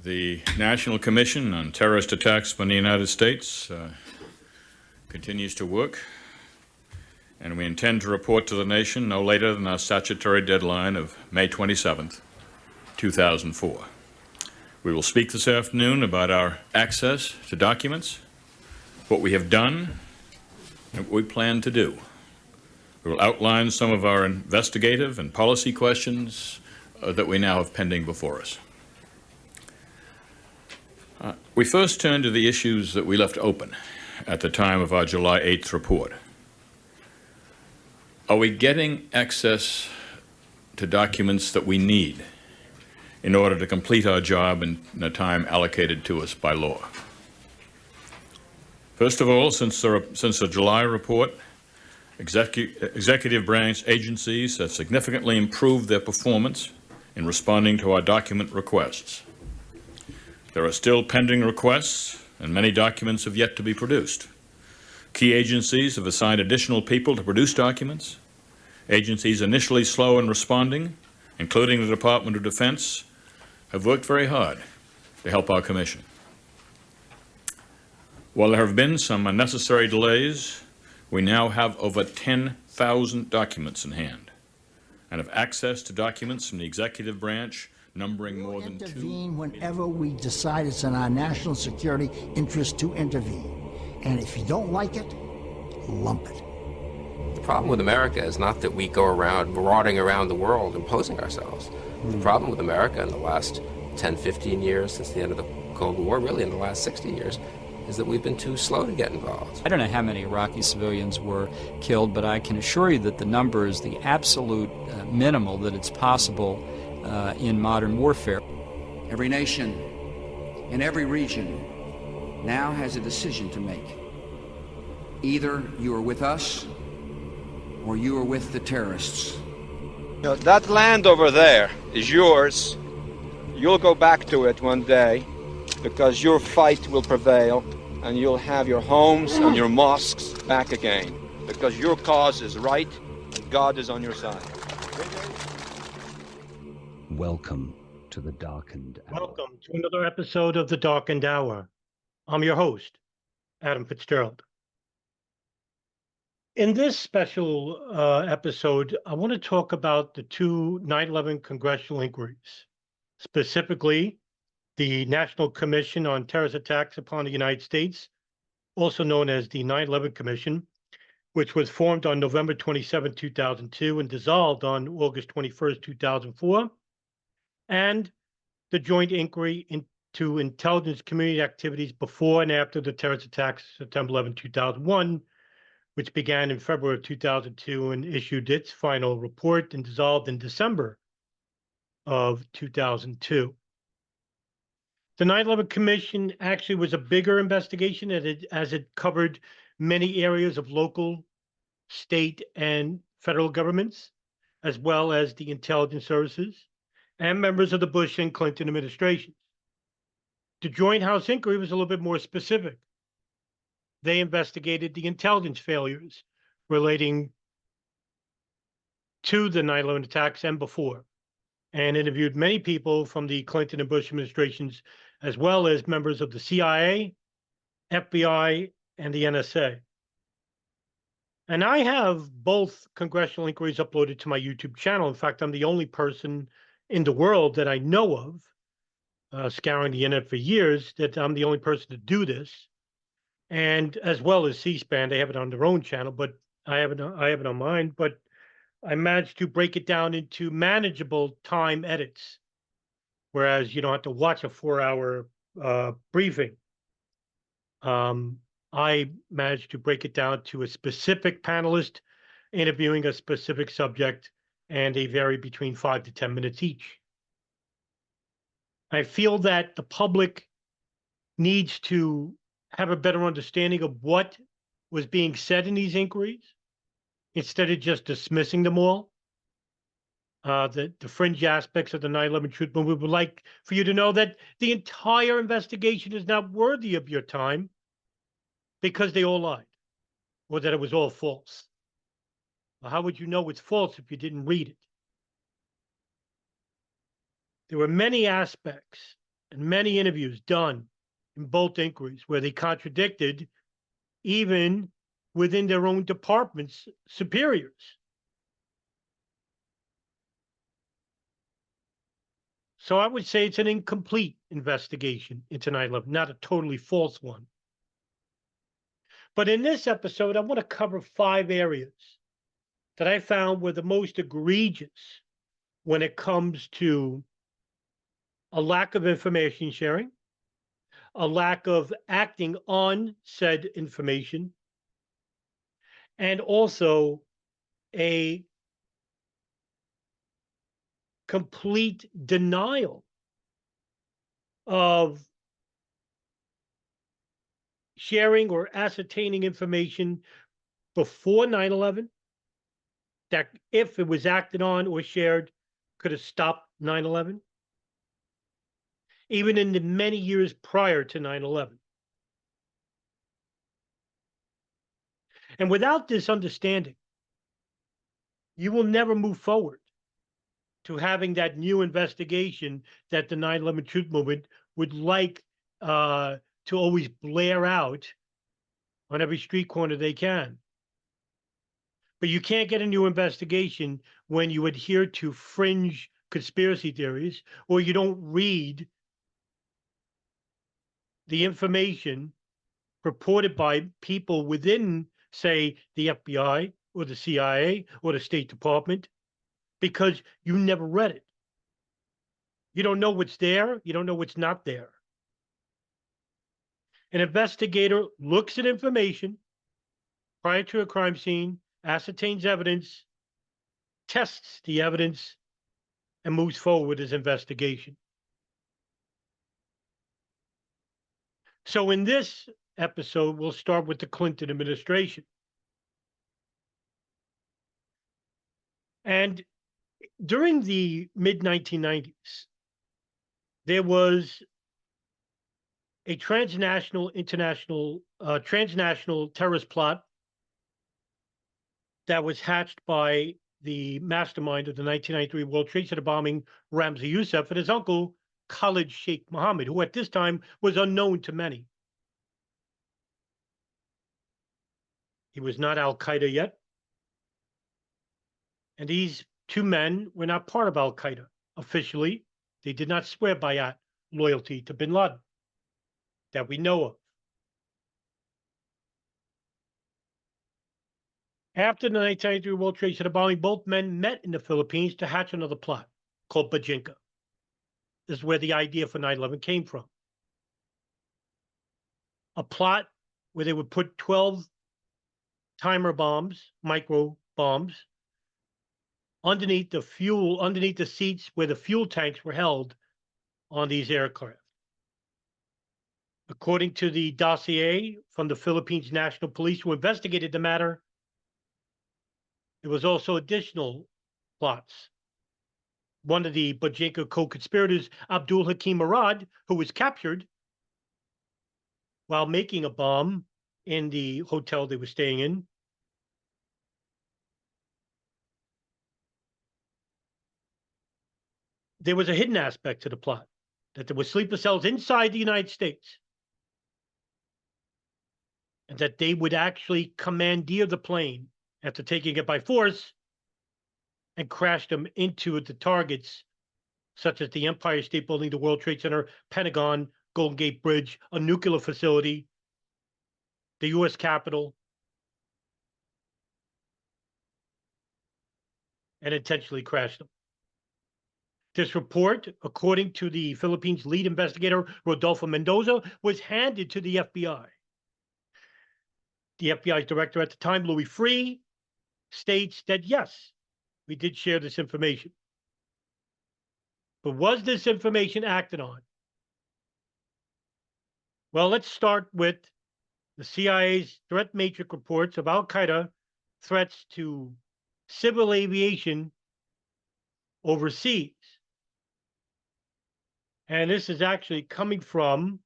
The National Commission on Terrorist Attacks upon the United States continues to work, and we intend to report to the nation no later than our statutory deadline of May 27th, 2004. We will speak this afternoon about our access to documents, what we have done, and what we plan to do. We will outline some of our investigative and policy questions that we now have pending before us. We first turn to the issues that we left open at the time of our July 8th report. Are we getting access to documents that we need in order to complete our job in the time allocated to us by law? First of all, since the July report, executive branch agencies have significantly improved their performance in responding to our document requests. There are still pending requests, and many documents have yet to be produced. Key agencies have assigned additional people to produce documents. Agencies initially slow in responding, including the Department of Defense, have worked very hard to help our commission. While there have been some unnecessary delays, we now have over 10,000 documents in hand and have access to documents from the executive branch numbering more than 2 million. Intervene whenever we decide it's in our national security interest to intervene. And if you don't like it, lump it. The problem with America is not that we go around marauding around the world imposing ourselves. The problem with America in the last 10, 15 years since the end of the Cold War, really in the last 60 years, is that we've been too slow to get involved. I don't know how many Iraqi civilians were killed, but I can assure you that the number is the absolute minimal that it's possible in modern warfare. Every nation in every region now has a decision to make. Either you are with us or you are with the terrorists. You know, that land over there is yours. You'll go back to it one day because your fight will prevail and you'll have your homes and your mosques back again because your cause is right and God is on your side. Welcome to the Darkened Hour. Welcome to another episode of the Darkened Hour. I'm your host, Adam Fitzgerald. In this special episode, I want to talk about the two 9/11 congressional inquiries, specifically the National Commission on Terrorist Attacks upon the United States, also known as the 9/11 Commission, which was formed on November 27, 2002 and dissolved on August 21st, 2004, and the joint inquiry into intelligence community activities before and after the terrorist attacks September 11, 2001, which began in February of 2002 and issued its final report and dissolved in December of 2002. The 9/11 Commission actually was a bigger investigation as it covered many areas of local, state, and federal governments, as well as the intelligence services and members of the Bush and Clinton administrations. The Joint House inquiry was a little bit more specific. They investigated the intelligence failures relating to the 9/11 attacks and before, and interviewed many people from the Clinton and Bush administrations, as well as members of the CIA, FBI, and the NSA. And I have both congressional inquiries uploaded to my YouTube channel. In fact, I'm the only person in the world that I know of, scouring the internet for years, that I'm the only person to do this. And as well as C-SPAN, they have it on their own channel, but I have it on mine. But I managed to break it down into manageable time edits, whereas you don't have to watch a 4-hour briefing. I managed to break it down to a specific panelist interviewing a specific subject, and they vary between 5 to 10 minutes each. I feel that the public needs to have a better understanding of what was being said in these inquiries instead of just dismissing them all. The fringe aspects of the 9/11 truth movement. We would like for you to know that the entire investigation is not worthy of your time because they all lied or that it was all false. Well, how would you know it's false if you didn't read it? There were many aspects and many interviews done in both inquiries where they contradicted even within their own department's superiors. So I would say it's an incomplete investigation into 9/11, not a totally false one. But in this episode, I want to cover 5 areas that I found were the most egregious when it comes to a lack of information sharing, a lack of acting on said information, and also a complete denial of sharing or ascertaining information before 9/11 that, if it was acted on or shared, could have stopped 9/11, even in the many years prior to 9/11. And without this understanding, you will never move forward to having that new investigation that the 9/11 Truth Movement would like to always blare out on every street corner they can. But you can't get a new investigation when you adhere to fringe conspiracy theories or you don't read the information reported by people within, say, the FBI or the CIA or the State Department, because you never read it. You don't know what's there, you don't know what's not there. An investigator looks at information prior to a crime scene, ascertains evidence, tests the evidence, and moves forward with his investigation. So in this episode, we'll start with the Clinton administration. And during the mid-1990s, there was a transnational terrorist plot that was hatched by the mastermind of the 1993 World Trade Center bombing, Ramzi Youssef, and his uncle, Khalid Sheikh Mohammed, who at this time was unknown to many. He was not al-Qaeda yet. And these 2 men were not part of al-Qaeda officially. They did not swear bayat loyalty to bin Laden that we know of. After the 1993 World Trade Center bombing, both men met in the Philippines to hatch another plot called Bajinka. This is where the idea for 9/11 came from. A plot where they would put 12 timer bombs, micro bombs, underneath the seats where the fuel tanks were held on these aircraft. According to the dossier from the Philippines National Police who investigated the matter, there was also additional plots. One of the Bajinka co-conspirators, Abdul Hakim Murad, who was captured while making a bomb in the hotel they were staying in, there was a hidden aspect to the plot, that there were sleeper cells inside the United States, and that they would actually commandeer the plane after taking it by force and crash them into the targets, such as the Empire State Building, the World Trade Center, Pentagon, Golden Gate Bridge, a nuclear facility, the U.S. Capitol, and intentionally crash them. This report, according to the Philippines lead investigator, Rodolfo Mendoza, was handed to the FBI. The FBI's director at the time, Louis Freeh, states that yes, we did share this information. But was this information acted on? Well, let's start with the CIA's threat matrix reports of al-Qaeda threats to civil aviation overseas. And this is actually coming from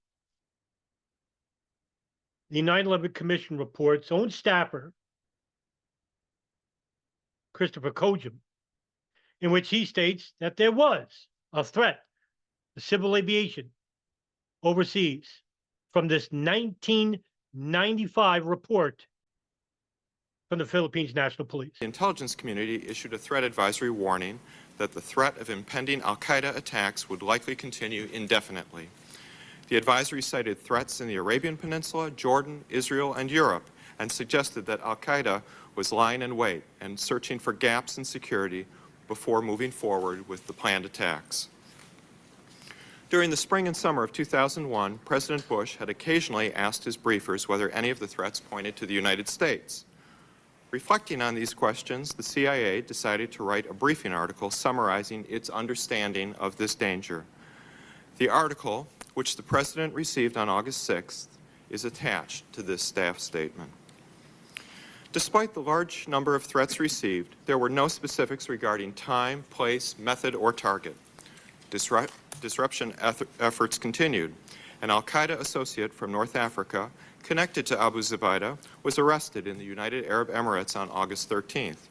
the 9/11 Commission report's own staffer, Christopher Kojum, in which he states that there was a threat to civil aviation overseas from this 1995 report from the Philippines National Police. The intelligence community issued a threat advisory warning that the threat of impending al-Qaeda attacks would likely continue indefinitely. The advisory cited threats in the Arabian Peninsula, Jordan, Israel, and Europe, and suggested that al-Qaeda was lying in wait and searching for gaps in security before moving forward with the planned attacks. During the spring and summer of 2001, President Bush had occasionally asked his briefers whether any of the threats pointed to the United States. Reflecting on these questions, the CIA decided to write a briefing article summarizing its understanding of this danger. The article, which the President received on August 6th, is attached to this staff statement. Despite the large number of threats received, there were no specifics regarding time, place, method, or target. Disruption efforts continued. An al-Qaeda associate from North Africa connected to Abu Zubaydah was arrested in the United Arab Emirates on August 13th.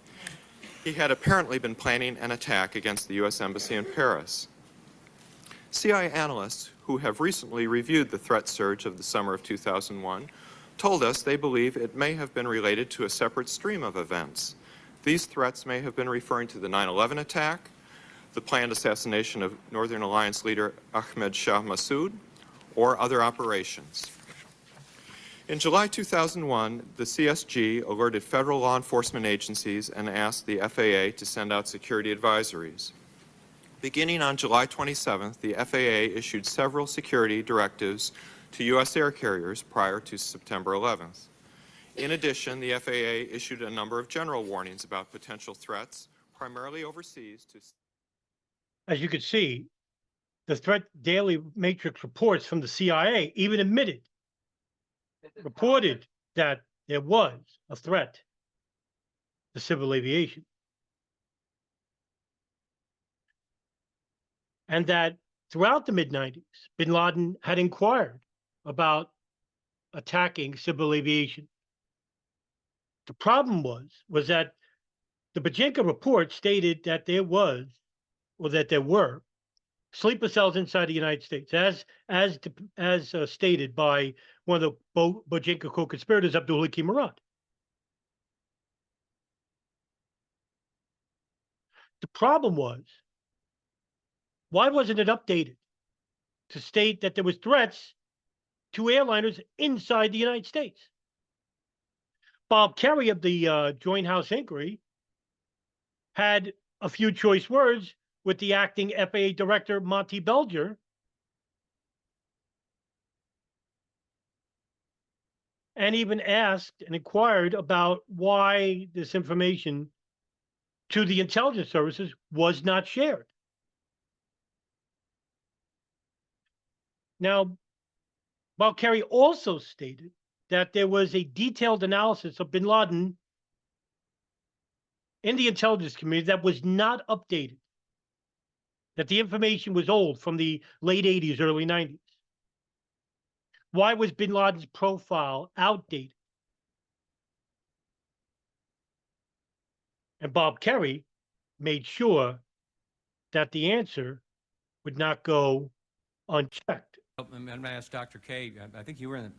He had apparently been planning an attack against the U.S. Embassy in Paris. CIA analysts who have recently reviewed the threat surge of the summer of 2001 told us they believe it may have been related to a separate stream of events. These threats may have been referring to the 9/11 attack, the planned assassination of Northern Alliance leader Ahmed Shah Massoud, or other operations. In July 2001, the CSG alerted federal law enforcement agencies and asked the FAA to send out security advisories. Beginning on July 27th, the FAA issued several security directives to U.S. air carriers prior to September 11th. In addition, the FAA issued a number of general warnings about potential threats, primarily overseas to... As you can see, the threat daily matrix reports from the CIA even reported that there was a threat to civil aviation. And that throughout the mid-90s, bin Laden had inquired about attacking civil aviation. The problem was that the Bajinka report stated that there were sleeper cells inside the United States, as stated by one of the Bojinka co-conspirators, Abdul Hakim Murad. The problem was, why wasn't it updated to state that there was threats to airliners inside the United States? Bob Kerrey of the Joint House Inquiry had a few choice words with the acting FAA director, Monty Belger, and even asked and inquired about why this information to the intelligence services was not shared. Now, Bob Kerrey also stated that there was a detailed analysis of bin Laden in the intelligence community that was not updated, that the information was old from the late 80s, early 90s. Why was bin Laden's profile outdated? And Bob Kerrey made sure that the answer would not go unchecked. I'm going to ask Dr. K. I think you were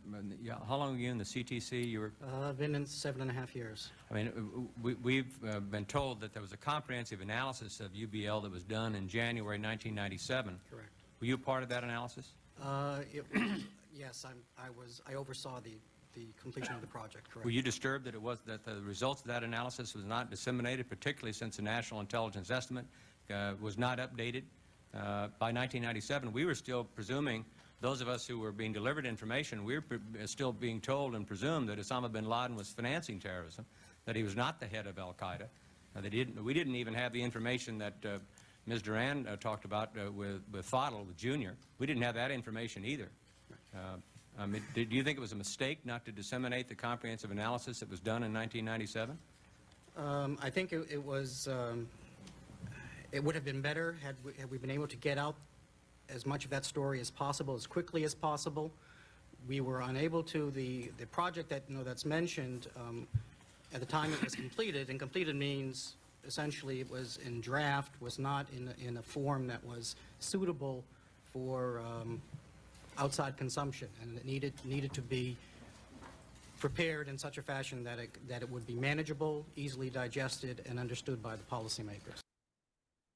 how long were you in the CTC? You were. I've been in 7.5 years. I mean, we've been told that there was a comprehensive analysis of UBL that was done in January 1997. Correct. Were you part of that analysis? Yes, I oversaw the completion of the project. Correct. Were you disturbed that the results of that analysis was not disseminated, particularly since the National Intelligence Estimate was not updated? By 1997, we were still presuming, those of us who were being delivered information, we were still being told and presumed that Osama bin Laden was financing terrorism, that he was not the head of al-Qaeda. We didn't even have the information that Ms. Duran talked about with Fadl, with Junior. We didn't have that information either. Do you think it was a mistake not to disseminate the comprehensive analysis that was done in 1997? I think it was. It would have been better had we been able to get out as much of that story as possible, as quickly as possible. We were unable to. The project that's mentioned at the time it was completed, and completed means essentially it was in draft, was not in a form that was suitable for outside consumption, and it needed to be prepared in such a fashion that it would be manageable, easily digested, and understood by the policymakers.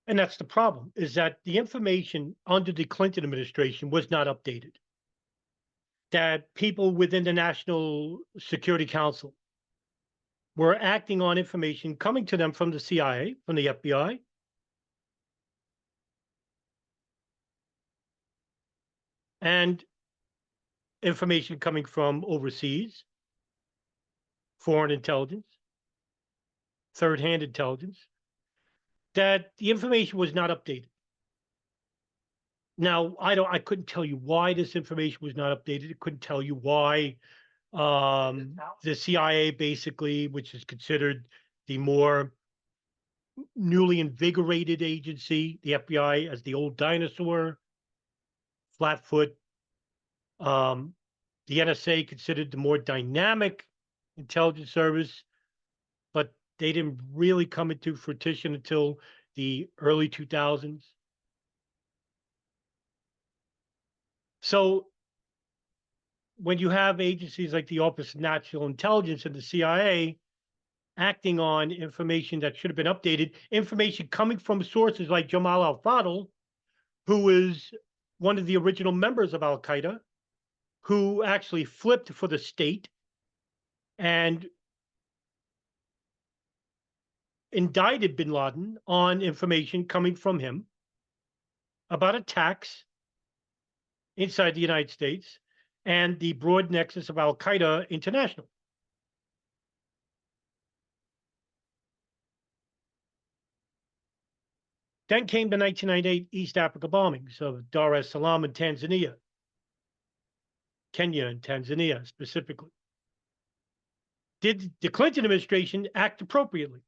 And that's the problem, is that the information under the Clinton administration was not updated. That people within the National Security Council were acting on information coming to them from the CIA, from the FBI, and information coming from overseas, foreign intelligence, third-hand intelligence, that the information was not updated. Now, I couldn't tell you why this information was not updated. It couldn't tell you why the CIA, basically, which is considered the more newly invigorated agency, the FBI as the old dinosaur, flatfoot, the NSA considered the more dynamic intelligence service, but they didn't really come into fruition until the early 2000s. So when you have agencies like the Office of National Intelligence and the CIA acting on information that should have been updated, information coming from sources like Jamal al-Fadl, who is one of the original members of al-Qaeda, who actually flipped for the state and indicted bin Laden on information coming from him about attacks inside the United States and the broad nexus of al-Qaeda international. Then came the 1998 East Africa bombings of Dar es Salaam in Tanzania, Kenya and Tanzania specifically. Did the Clinton administration act appropriately?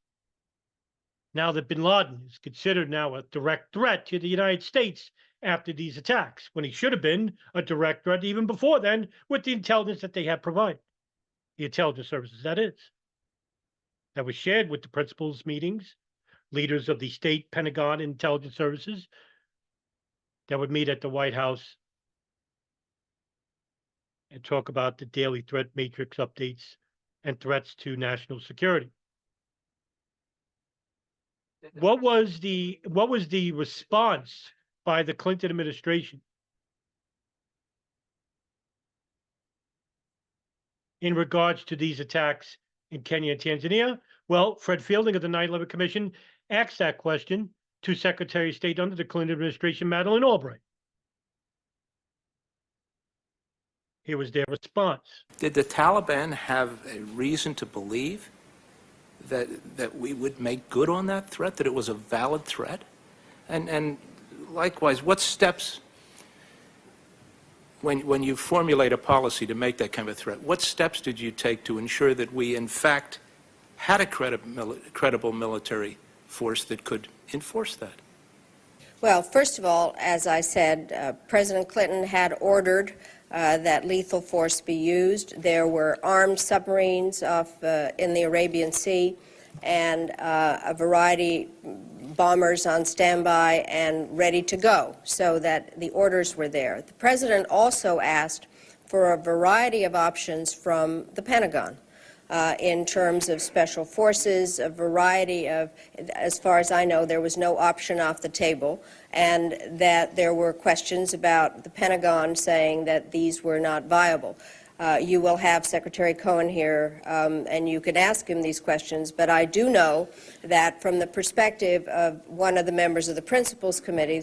Now that bin Laden is considered now a direct threat to the United States after these attacks, when he should have been a direct threat even before then with the intelligence that they had provided, the intelligence services, that is. That was shared with the principals meetings, leaders of the state, Pentagon, intelligence services that would meet at the White House and talk about the daily threat matrix updates and threats to national security. What was the response by the Clinton administration in regards to these attacks in Kenya and Tanzania? Well, Fred Fielding of the 9/11 Commission asked that question to Secretary of State under the Clinton administration, Madeleine Albright. Here was their response. Did the Taliban have a reason to believe that we would make good on that threat, that it was a valid threat? And likewise, what steps, when you formulate a policy to make that kind of a threat, what steps did you take to ensure that we, in fact, had a credible military force that could enforce that? Well, first of all, as I said, President Clinton had ordered that lethal force be used. There were armed submarines in the Arabian Sea and a variety bombers on standby and ready to go, so that the orders were there. The President also asked for a variety of options from the Pentagon. In terms of special forces, a variety of, as far as I know, there was no option off the table, and that there were questions about the Pentagon saying that these were not viable. You will have Secretary Cohen here, and you can ask him these questions, but I do know that from the perspective of one of the members of the Principals Committee,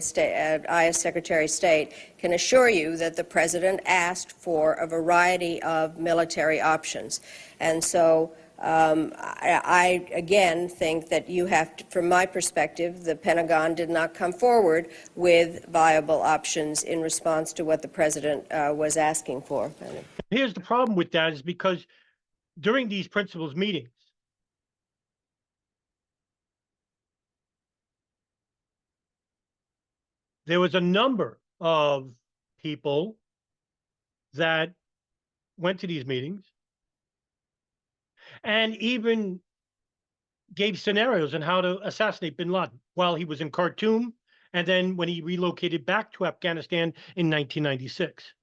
I as Secretary of State, can assure you that the President asked for a variety of military options. And so I again think that you have to, from my perspective, the Pentagon did not come forward with viable options in response to what the President was asking for. Here's the problem with that, is because during these principals meetings, there was a number of people that went to these meetings and even gave scenarios on how to assassinate bin Laden while he was in Khartoum, and then when he relocated back to Afghanistan in 1996.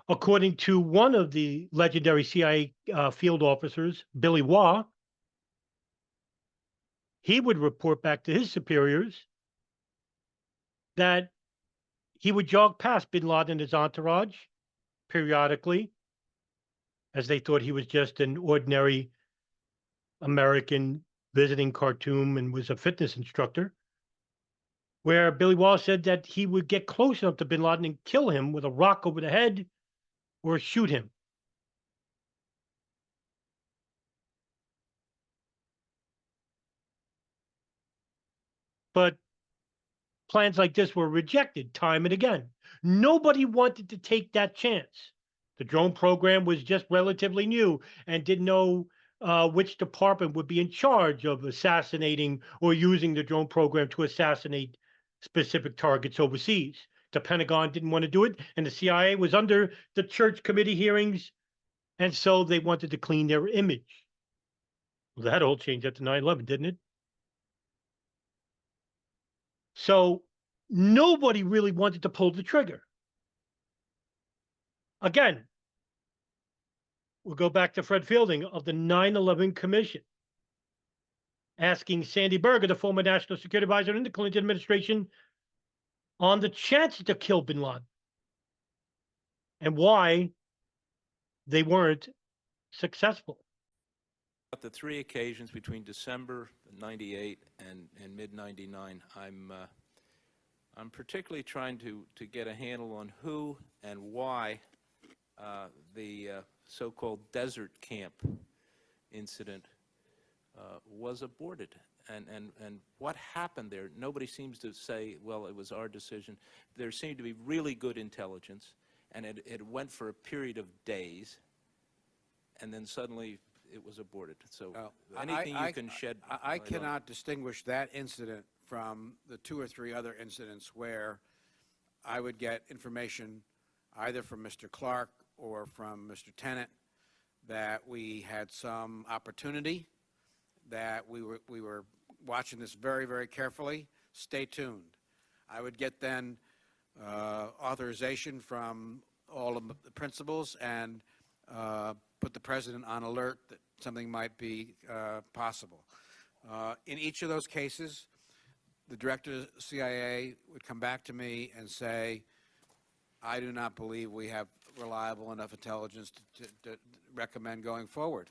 According to one of the legendary CIA field officers, Billy Waugh, he would report back to his superiors that he would jog past bin Laden and his entourage periodically, as they thought he was just an ordinary American visiting Khartoum and was a fitness instructor, where Billy Waugh said that he would get close enough to bin Laden and kill him with a rock over the head or shoot him. But plans like this were rejected time and again. Nobody wanted to take that chance. The drone program was just relatively new and didn't know which department would be in charge of assassinating or using the drone program to assassinate specific targets overseas. The Pentagon didn't want to do it, and the CIA was under the Church Committee hearings, and so they wanted to clean their image. Well, that all changed after 9/11, didn't it? So nobody really wanted to pull the trigger. Again, we'll go back to Fred Fielding of the 9/11 Commission, asking Sandy Berger, the former national security advisor in the Clinton administration, on the chances to kill bin Laden and why they weren't successful. The three occasions between December 98 and mid-99, I'm particularly trying to get a handle on who and why the so-called desert camp incident was aborted, and what happened there. Nobody seems to say, well, it was our decision. There seemed to be really good intelligence, and it went for a period of days, and then suddenly it was aborted. So anything you can shed I cannot distinguish that incident from the 2 or 3 other incidents where I would get information either from Mr. Clark or from Mr. Tennant that we had some opportunity, that we were watching this very, very carefully. Stay tuned. I would get then authorization from all of the principals and put the president on alert that something might be possible. In each of those cases, the director of the CIA would come back to me and say, I do not believe we have reliable enough intelligence to recommend going forward.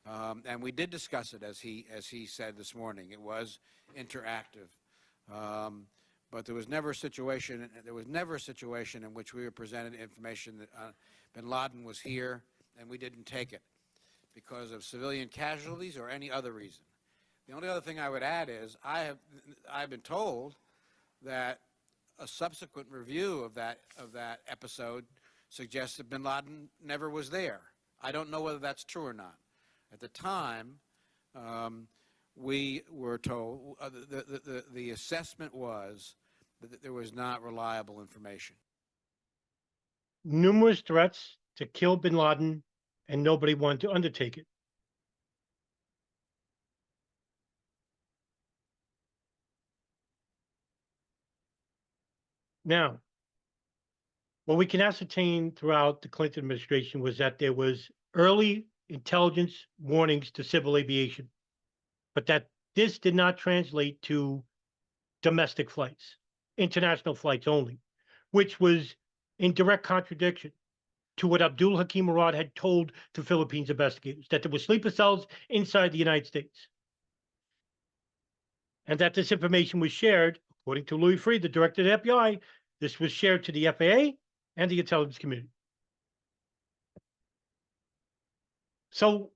And we did discuss it, as he said this morning. It was interactive. But there was never a situation in which we were presented information that bin Laden was here and we didn't take it because of civilian casualties or any other reason. The only other thing I would add is I've been told that a subsequent review of that episode suggests that bin Laden never was there. I don't know whether that's true or not. At the time, we were told the assessment was that there was not reliable information. Numerous threats to kill bin Laden, and nobody wanted to undertake it. Now, what we can ascertain throughout the Clinton administration was that there was early intelligence warnings to civil aviation, but that this did not translate to domestic flights, international flights only, which was in direct contradiction to what Abdul Hakim Murad had told the Philippines investigators, that there were sleeper cells inside the United States. And that this information was shared, according to Louis Freeh, the director of the FBI, this was shared to the FAA and the intelligence community. So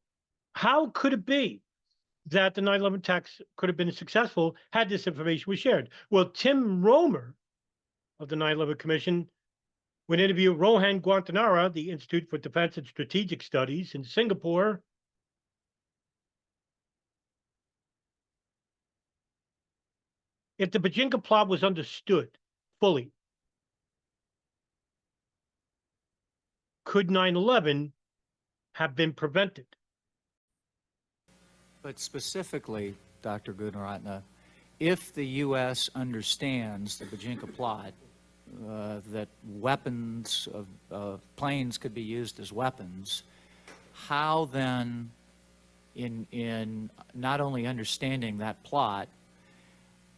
how could it be that the 9/11 attacks could have been successful had this information was shared? Well, Tim Romer of the 9/11 Commission would interview Rohan Guantanara, the Institute for Defense and Strategic Studies in Singapore. If the Bajinka plot was understood fully, could 9/11 have been prevented? But specifically, Dr. Gunaratne, if the U.S. understands the Bajinka plot that weapons of planes could be used as weapons, how then, in not only understanding that plot,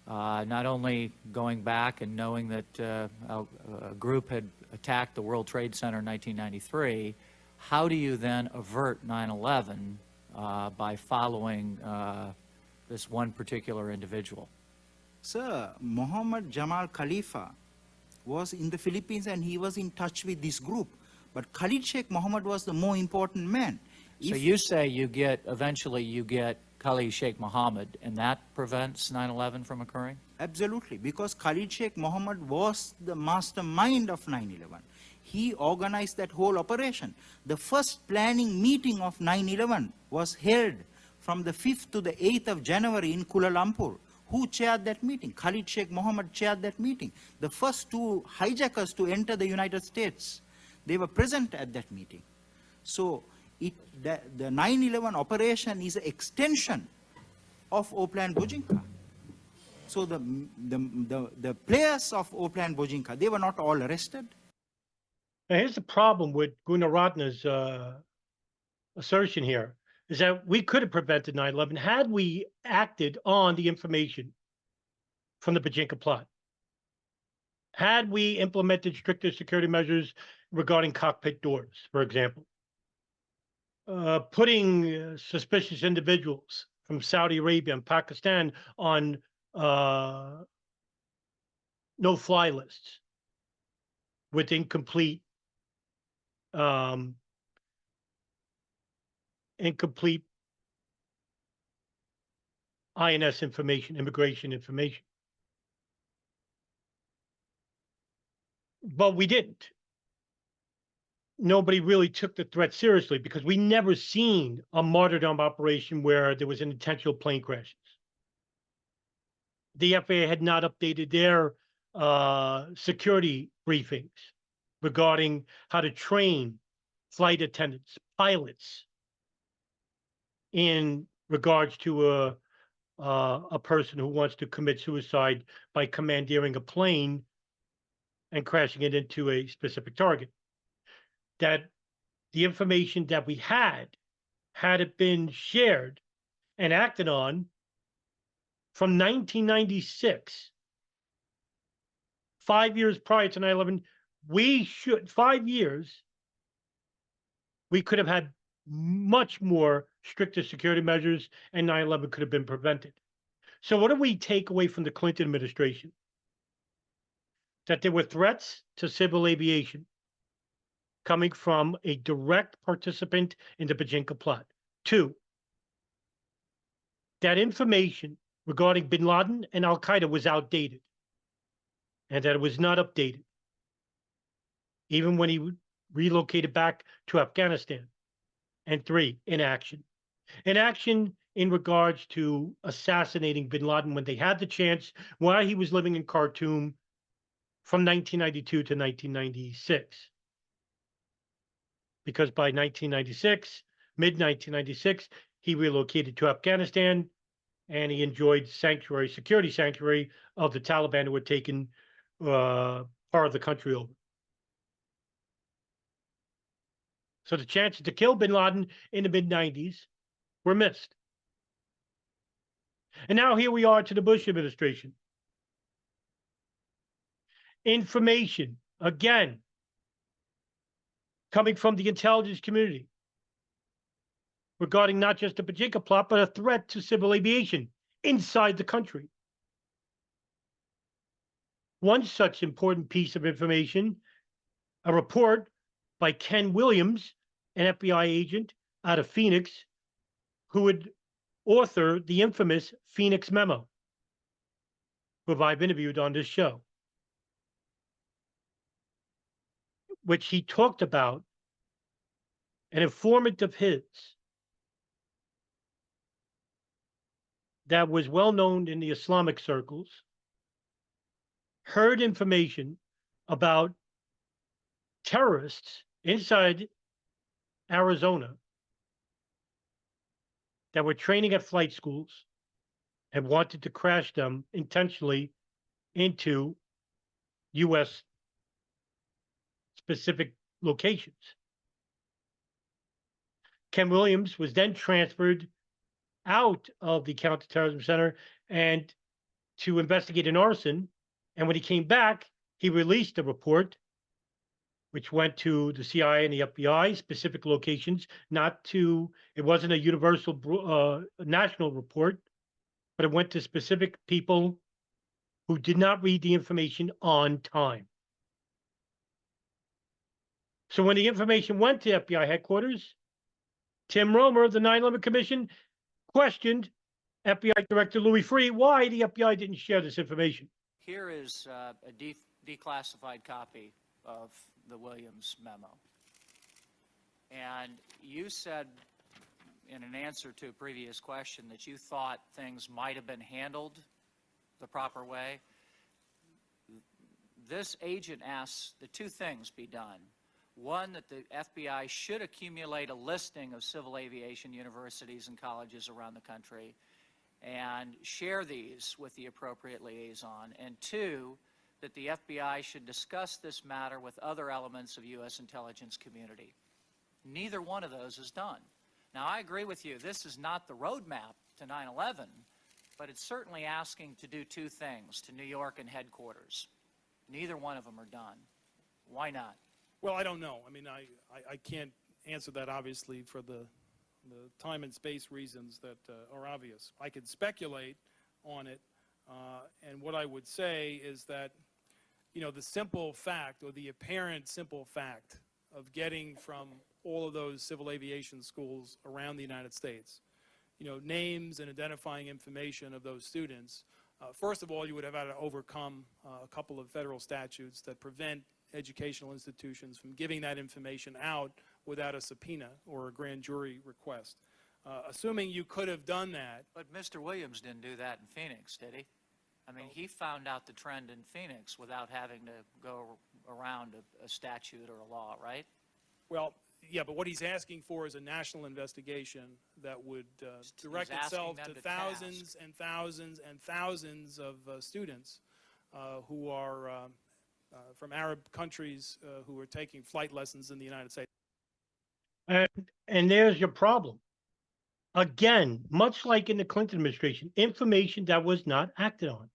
not only going back and knowing that a group had attacked the World Trade Center in 1993, how do you then avert 9/11 by following this one particular individual? Sir, Mohammed Jamal Khalifa was in the Philippines and he was in touch with this group. But Khalid Sheikh Mohammed was the more important man. So you say eventually you get Khalid Sheikh Mohammed, and that prevents 9/11 from occurring? Absolutely, because Khalid Sheikh Mohammed was the mastermind of 9/11. He organized that whole operation. The first planning meeting of 9/11 was held from the 5th to the 8th of January in Kuala Lumpur. Who chaired that meeting? Khalid Sheikh Mohammed chaired that meeting. The first two hijackers to enter the United States, they were present at that meeting. So the 9/11 operation is an extension of Oplan Bojinka. So the players of Oplan Bojinka, they were not all arrested. Now, here's the problem with Gunaratne's assertion here, is that we could have prevented 9/11 had we acted on the information from the Bojinka plot. Had we implemented stricter security measures regarding cockpit doors, for example. Putting suspicious individuals from Saudi Arabia and Pakistan on no-fly lists with incomplete INS information, immigration information. But we didn't. Nobody really took the threat seriously because we never seen a martyrdom operation where there was an intentional plane crashes. The FAA had not updated their security briefings regarding how to train flight attendants, pilots, in regards to a person who wants to commit suicide by commandeering a plane and crashing it into a specific target. That the information that we had it been shared and acted on from 1996, 5 years prior to 9/11, 5 years, we could have had much more stricter security measures and 9/11 could have been prevented. So what do we take away from the Clinton administration? That there were threats to civil aviation coming from a direct participant in the Bojinka plot. 2, that information regarding bin Laden and Al-Qaeda was outdated and that it was not updated, even when he relocated back to Afghanistan. And 3, inaction. Inaction in regards to assassinating bin Laden when they had the chance while he was living in Khartoum from 1992 to 1996. Because by 1996, mid-1996, he relocated to Afghanistan and he enjoyed security sanctuary of the Taliban who had taken part of the country over. So the chances to kill bin Laden in the mid-90s were missed. And now here we are to the Bush administration. Information, again, coming from the intelligence community regarding not just the Bojinka plot, but a threat to civil aviation inside the country. One such important piece of information, a report by Ken Williams, an FBI agent out of Phoenix, who would author the infamous Phoenix Memo, who I've interviewed on this show, which he talked about an informant of his that was well known in the Islamic circles, heard information about terrorists inside Arizona that were training at flight schools and wanted to crash them intentionally into U.S. specific locations. Ken Williams was then transferred out of the Counterterrorism Center and to investigate an arson. And when he came back, he released a report which went to the CIA and the FBI, specific locations, it wasn't a universal national report, but it went to specific people who did not read the information on time. So when the information went to FBI headquarters, Tim Romer of the 9/11 Commission questioned FBI Director Louis Freeh why the FBI didn't share this information. Here is a declassified copy of the Williams memo. And you said in an answer to a previous question that you thought things might have been handled the proper way. This agent asks that two things be done. One, that the FBI should accumulate a listing of civil aviation universities and colleges around the country and share these with the appropriate liaison. And two, that the FBI should discuss this matter with other elements of U.S. intelligence community. Neither one of those is done. Now, I agree with you. This is not the roadmap to 9/11, but it's certainly asking to do two things to New York and headquarters. Neither one of them are done. Why not? Well, I don't know. I mean, I can't answer that, obviously, for the time and space reasons that are obvious. I could speculate on it, and what I would say is that, you know, the simple fact, or the apparent simple fact, of getting from all of those civil aviation schools around the United States, you know, names and identifying information of those students, first of all, you would have had to overcome a couple of federal statutes that prevent educational institutions from giving that information out without a subpoena or a grand jury request. Assuming you could have done that. But Mr. Williams didn't do that in Phoenix, did he? I mean, he found out the trend in Phoenix without having to go around a statute or a law, right? Well, yeah, but what he's asking for is a national investigation that would direct itself to thousands and thousands and thousands of students who are from Arab countries who are taking flight lessons in the United States. And there's your problem. Again, much like in the Clinton administration, information that was not acted on.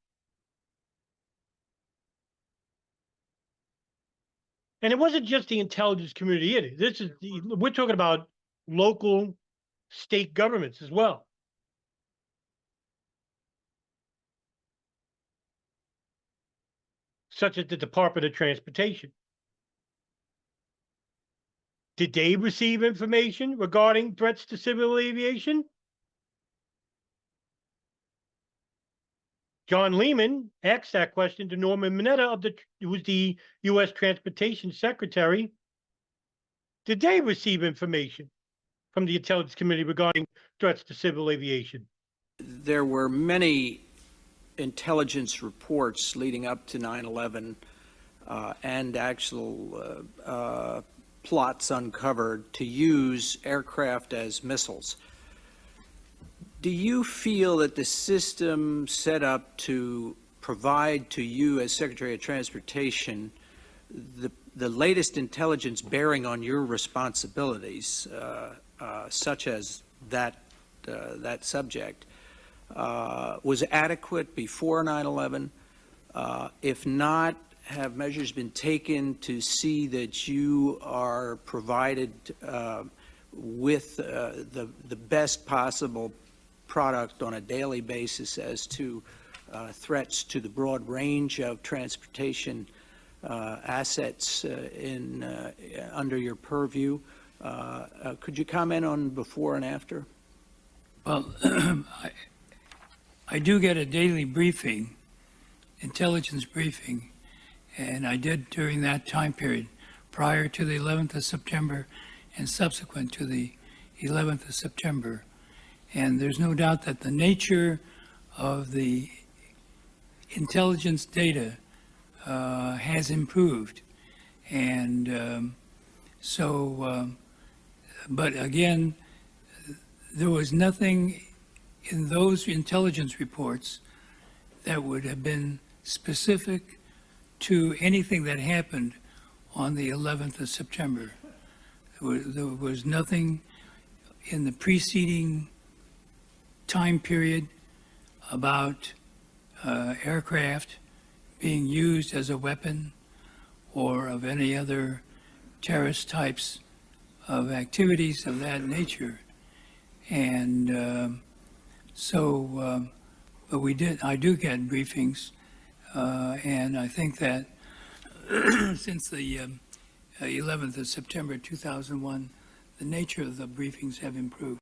And it wasn't just the intelligence community either. We're talking about local, state governments as well. Such as the Department of Transportation. Did they receive information regarding threats to civil aviation? John Lehman asked that question to Norman Mineta, who was the U.S. Transportation Secretary. Did they receive information from the intelligence community regarding threats to civil aviation? There were many intelligence reports leading up to 9/11 and actual plots uncovered to use aircraft as missiles. Do you feel that the system set up to provide to you as Secretary of Transportation the latest intelligence bearing on your responsibilities, such as that subject, was adequate before 9/11? If not, have measures been taken to see that you are provided with the best possible product on a daily basis as to threats to the broad range of transportation assets under your purview? Could you comment on before and after? Well, I do get a daily briefing, intelligence briefing, and I did during that time period prior to the 11th of September and subsequent to the 11th of September. And there's no doubt that the nature of the intelligence data has improved. And but again, there was nothing in those intelligence reports that would have been specific to anything that happened on the 11th of September. There was nothing in the preceding time period about aircraft being used as a weapon or of any other terrorist types of activities of that nature. And but I do get briefings, and I think that since the 11th of September 2001, the nature of the briefings have improved.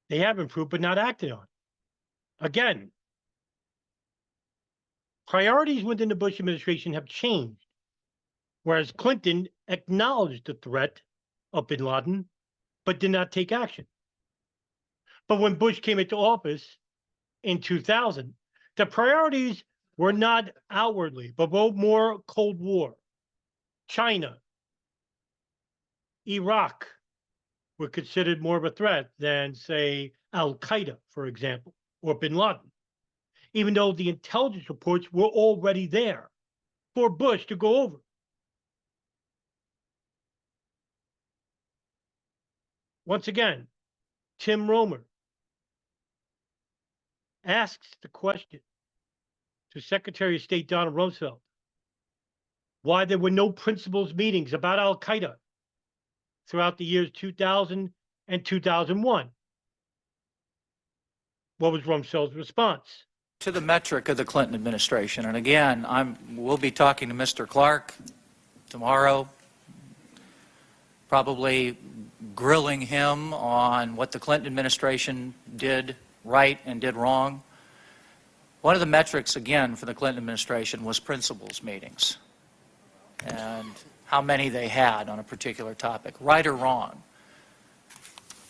They have improved, but not acted on. Again, priorities within the Bush administration have changed, whereas Clinton acknowledged the threat of bin Laden, but did not take action. But when Bush came into office in 2000, the priorities were not outwardly, but more Cold War. China, Iraq were considered more of a threat than, say, Al-Qaeda, for example, or bin Laden, even though the intelligence reports were already there for Bush to go over. Once again, Tim Romer asks the question to Secretary of State Donald Rumsfeld why there were no principals meetings about Al-Qaeda throughout the years 2000 and 2001. What was Rumsfeld's response? To the metric of the Clinton administration, and again, we'll be talking to Mr. Clark tomorrow, probably grilling him on what the Clinton administration did right and did wrong. One of the metrics, again, for the Clinton administration was principals meetings and how many they had on a particular topic, right or wrong.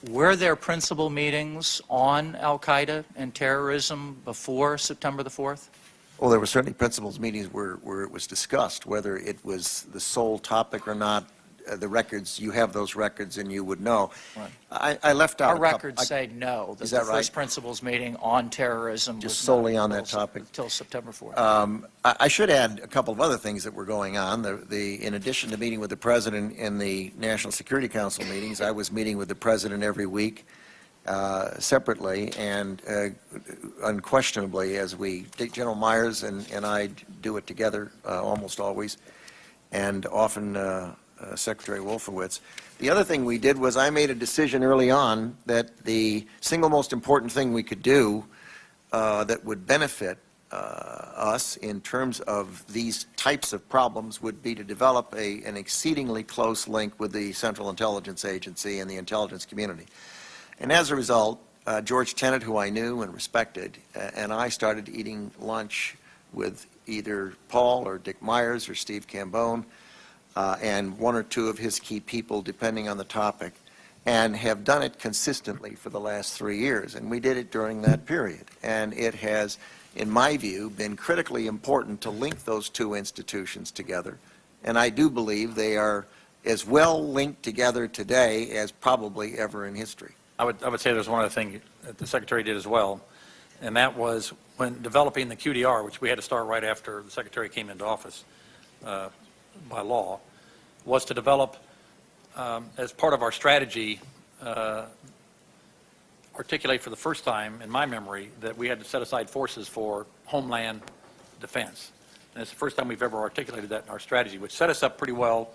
Were there principal meetings on Al-Qaeda and terrorism before September the 4th? Well, there were certainly principals meetings where it was discussed, whether it was the sole topic or not. The records, you have those records and you would know. Right. I left out Our records say no, that the first principals meeting on terrorism just was solely not on that topic until September 4th. I should add a couple of other things that were going on. In addition to meeting with the President in the National Security Council meetings, I was meeting with the President every week separately, and unquestionably, as General Myers and I do it together almost always, and often Secretary Wolfowitz. The other thing we did was I made a decision early on that the single most important thing we could do that would benefit us in terms of these types of problems would be to develop an exceedingly close link with the Central Intelligence Agency and the intelligence community. And as a result, George Tenet, who I knew and respected, and I started eating lunch with either Paul or Dick Myers or Steve Cambone, and one or two of his key people, depending on the topic, and have done it consistently for the last 3 years. And we did it during that period. And it has, in my view, been critically important to link those two institutions together. And I do believe they are as well linked together today as probably ever in history. I would say there's one other thing that the Secretary did as well, and that was when developing the QDR, which we had to start right after the Secretary came into office by law, was to develop, as part of our strategy, articulate for the first time in my memory that we had to set aside forces for homeland defense. And it's the first time we've ever articulated that in our strategy, which set us up pretty well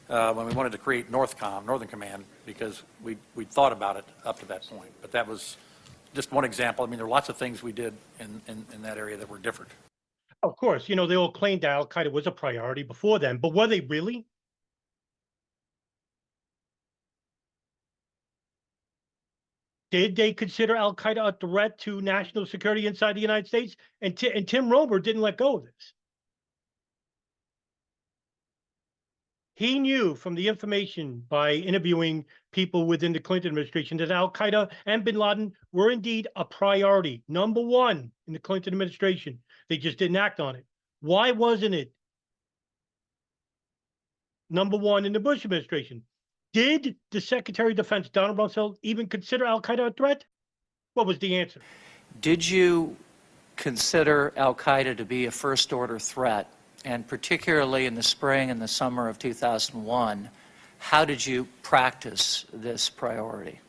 when we wanted to create Northern Command, because we'd thought about it up to that point. But that was just one example. I mean, there are lots of things we did in that area that were different. Of course, you know, they all claimed that Al-Qaeda was a priority before then, but were they really? Did they consider Al-Qaeda a threat to national security inside the United States? And Tim Romer didn't let go of this. He knew from the information by interviewing people within the Clinton administration that Al-Qaeda and bin Laden were indeed a priority, number one in the Clinton administration. They just didn't act on it. Why wasn't it number one in the Bush administration? Did the Secretary of Defense, Donald Rumsfeld, even consider Al-Qaeda a threat? What was the answer? Did you consider Al-Qaeda to be a first-order threat and particularly in the spring and the summer of 2001, how did you practice this priority?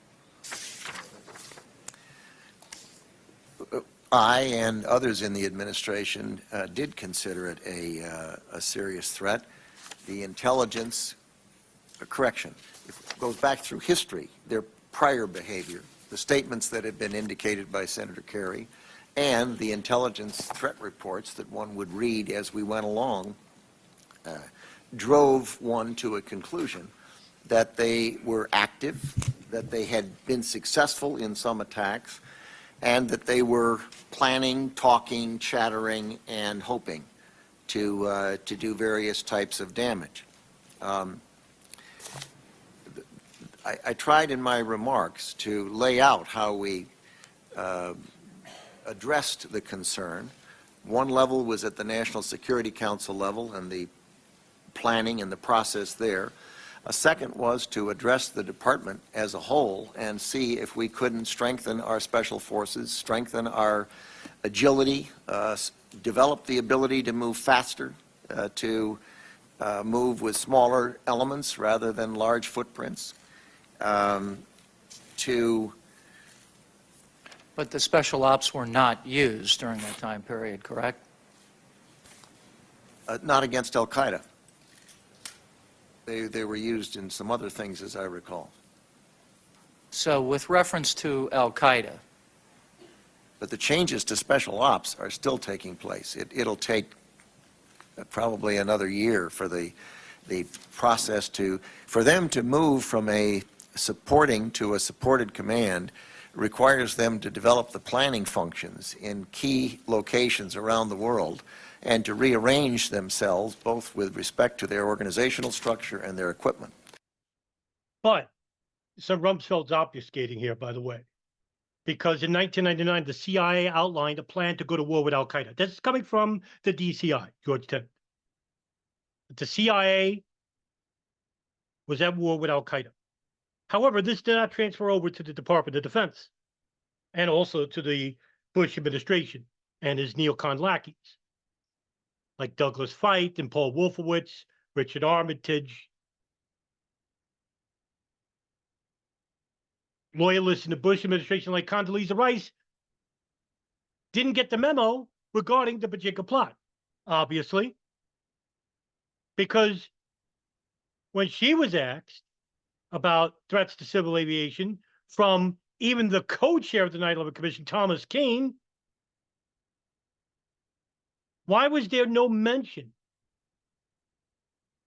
I and others in the administration did consider it a serious threat. The intelligence, correction, it goes back through history, their prior behavior, the statements that had been indicated by Senator Kerry, and the intelligence threat reports that one would read as we went along drove one to a conclusion that they were active, that they had been successful in some attacks, and that they were planning, talking, chattering, and hoping to do various types of damage. I tried in my remarks to lay out how we addressed the concern. One level was at the National Security Council level and the planning and the process there. A second was to address the department as a whole and see if we couldn't strengthen our special forces, strengthen our agility, develop the ability to move faster, to move with smaller elements rather than large footprints, to... But the special ops were not used during that time period, correct? Not against Al-Qaeda. They were used in some other things, as I recall. So with reference to Al-Qaeda. But the changes to special ops are still taking place. It'll take probably another year for the process for them to move from a supporting to a supported command requires them to develop the planning functions in key locations around the world and to rearrange themselves both with respect to their organizational structure and their equipment. But some Rumsfeld's obfuscating here, by the way, because in 1999, the CIA outlined a plan to go to war with Al-Qaeda. This is coming from the DCI, George Tenet. The CIA was at war with Al-Qaeda. However, this did not transfer over to the Department of Defense and also to the Bush administration and his neocon lackeys, like Douglas Feith and Paul Wolfowitz, Richard Armitage. Loyalists in the Bush administration like Condoleezza Rice didn't get the memo regarding the Bajinka plot, obviously, because when she was asked about threats to civil aviation from even the co-chair of the 9/11 Commission, Thomas Kean, why was there no mention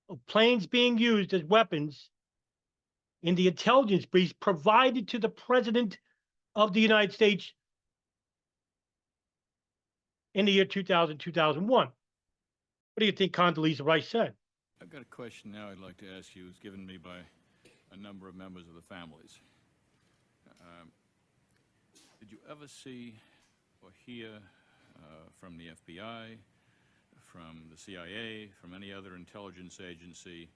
of planes being used as weapons in the intelligence briefs provided to the President of the United States in the year 2000, 2001? What do you think Condoleezza Rice said? I've got a question now I'd like to ask you. It's given me by a number of members of the families. Did you ever see or hear from the FBI, from the CIA, from any other intelligence agency,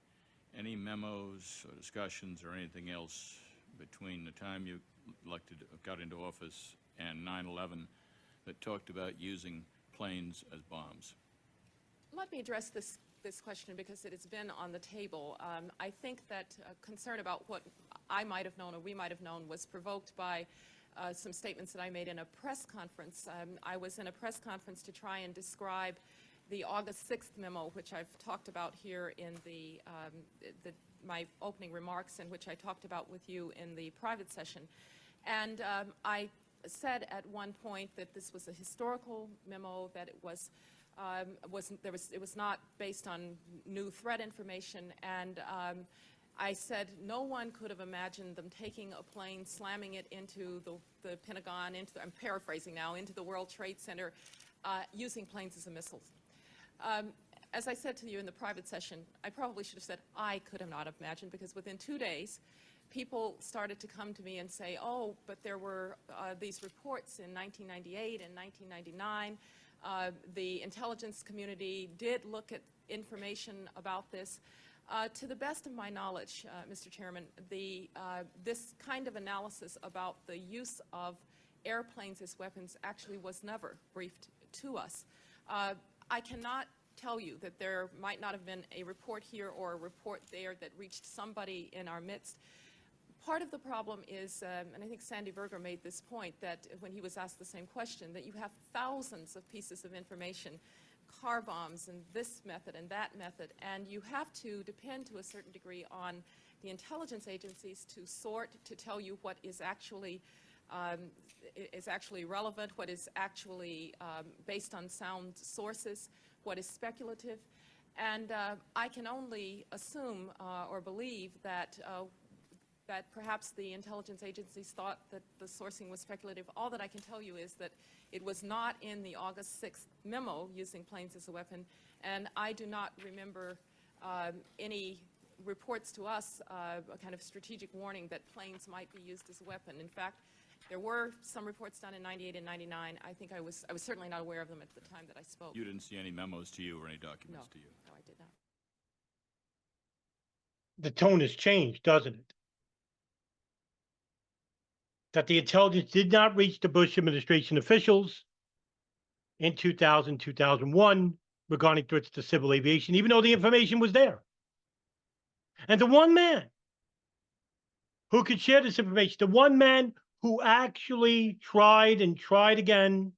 any memos or discussions or anything else between the time you got into office and 9/11 that talked about using planes as bombs? Let me address this question because it has been on the table. I think that concern about what I might have known or we might have known was provoked by some statements that I made in a press conference. I was in a press conference to try and describe the August 6th memo, which I've talked about here in my opening remarks, and which I talked about with you in the private session. And I said at one point that this was a historical memo, that it was not based on new threat information, and I said no one could have imagined them taking a plane, slamming it into the Pentagon, I'm paraphrasing now, into the World Trade Center, using planes as a missile. As I said to you in the private session, I probably should have said I could have not imagined, because within 2 days, people started to come to me and say, oh, but there were these reports in 1998 and 1999. The intelligence community did look at information about this. To the best of my knowledge, Mr. Chairman, this kind of analysis about the use of airplanes as weapons actually was never briefed to us. I cannot tell you that there might not have been a report here or a report there that reached somebody in our midst. Part of the problem is, and I think Sandy Berger made this point, that when he was asked the same question, that you have thousands of pieces of information, car bombs and this method and that method, and you have to depend to a certain degree on the intelligence agencies to sort, to tell you what is actually relevant, what is actually based on sound sources, what is speculative. And I can only assume or believe that that perhaps the intelligence agencies thought that the sourcing was speculative. All that I can tell you is that it was not in the August 6th memo using planes as a weapon, and I do not remember any reports to us, a kind of strategic warning that planes might be used as a weapon. In fact, there were some reports done in 98 and 99. I think I was certainly not aware of them at the time that I spoke. You didn't see any memos to you or any documents to you? No, I did not. The tone has changed, doesn't it? That the intelligence did not reach the Bush administration officials in 2000, 2001 regarding threats to civil aviation, even though the information was there. And the one man who could share this information, the one man who actually tried and tried again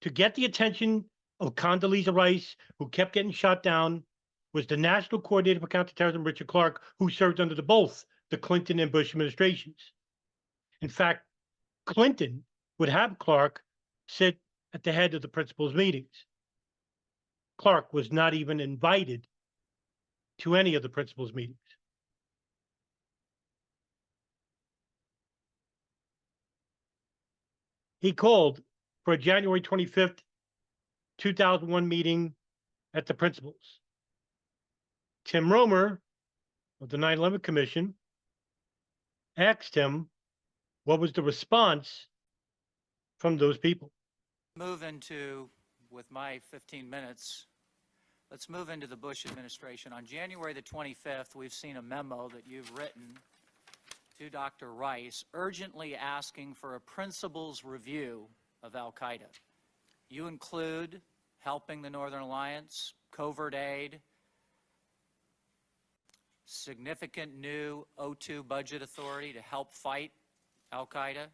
to get the attention of Condoleezza Rice, who kept getting shot down, was the National Coordinator for Counterterrorism, Richard Clarke, who served under both the Clinton and Bush administrations. In fact, Clinton would have Clarke sit at the head of the principals meetings. Clarke was not even invited to any of the principals meetings. He called for a January 25th, 2001 meeting at the principals. Tim Romer of the 9/11 Commission asked him what was the response from those people. Move into, with my 15 minutes, let's move into the Bush administration. On January the 25th, we've seen a memo that you've written to Dr. Rice urgently asking for a principles review of al-Qaeda. You include helping the Northern Alliance, covert aid, significant new O2 budget authority to help fight al-Qaeda,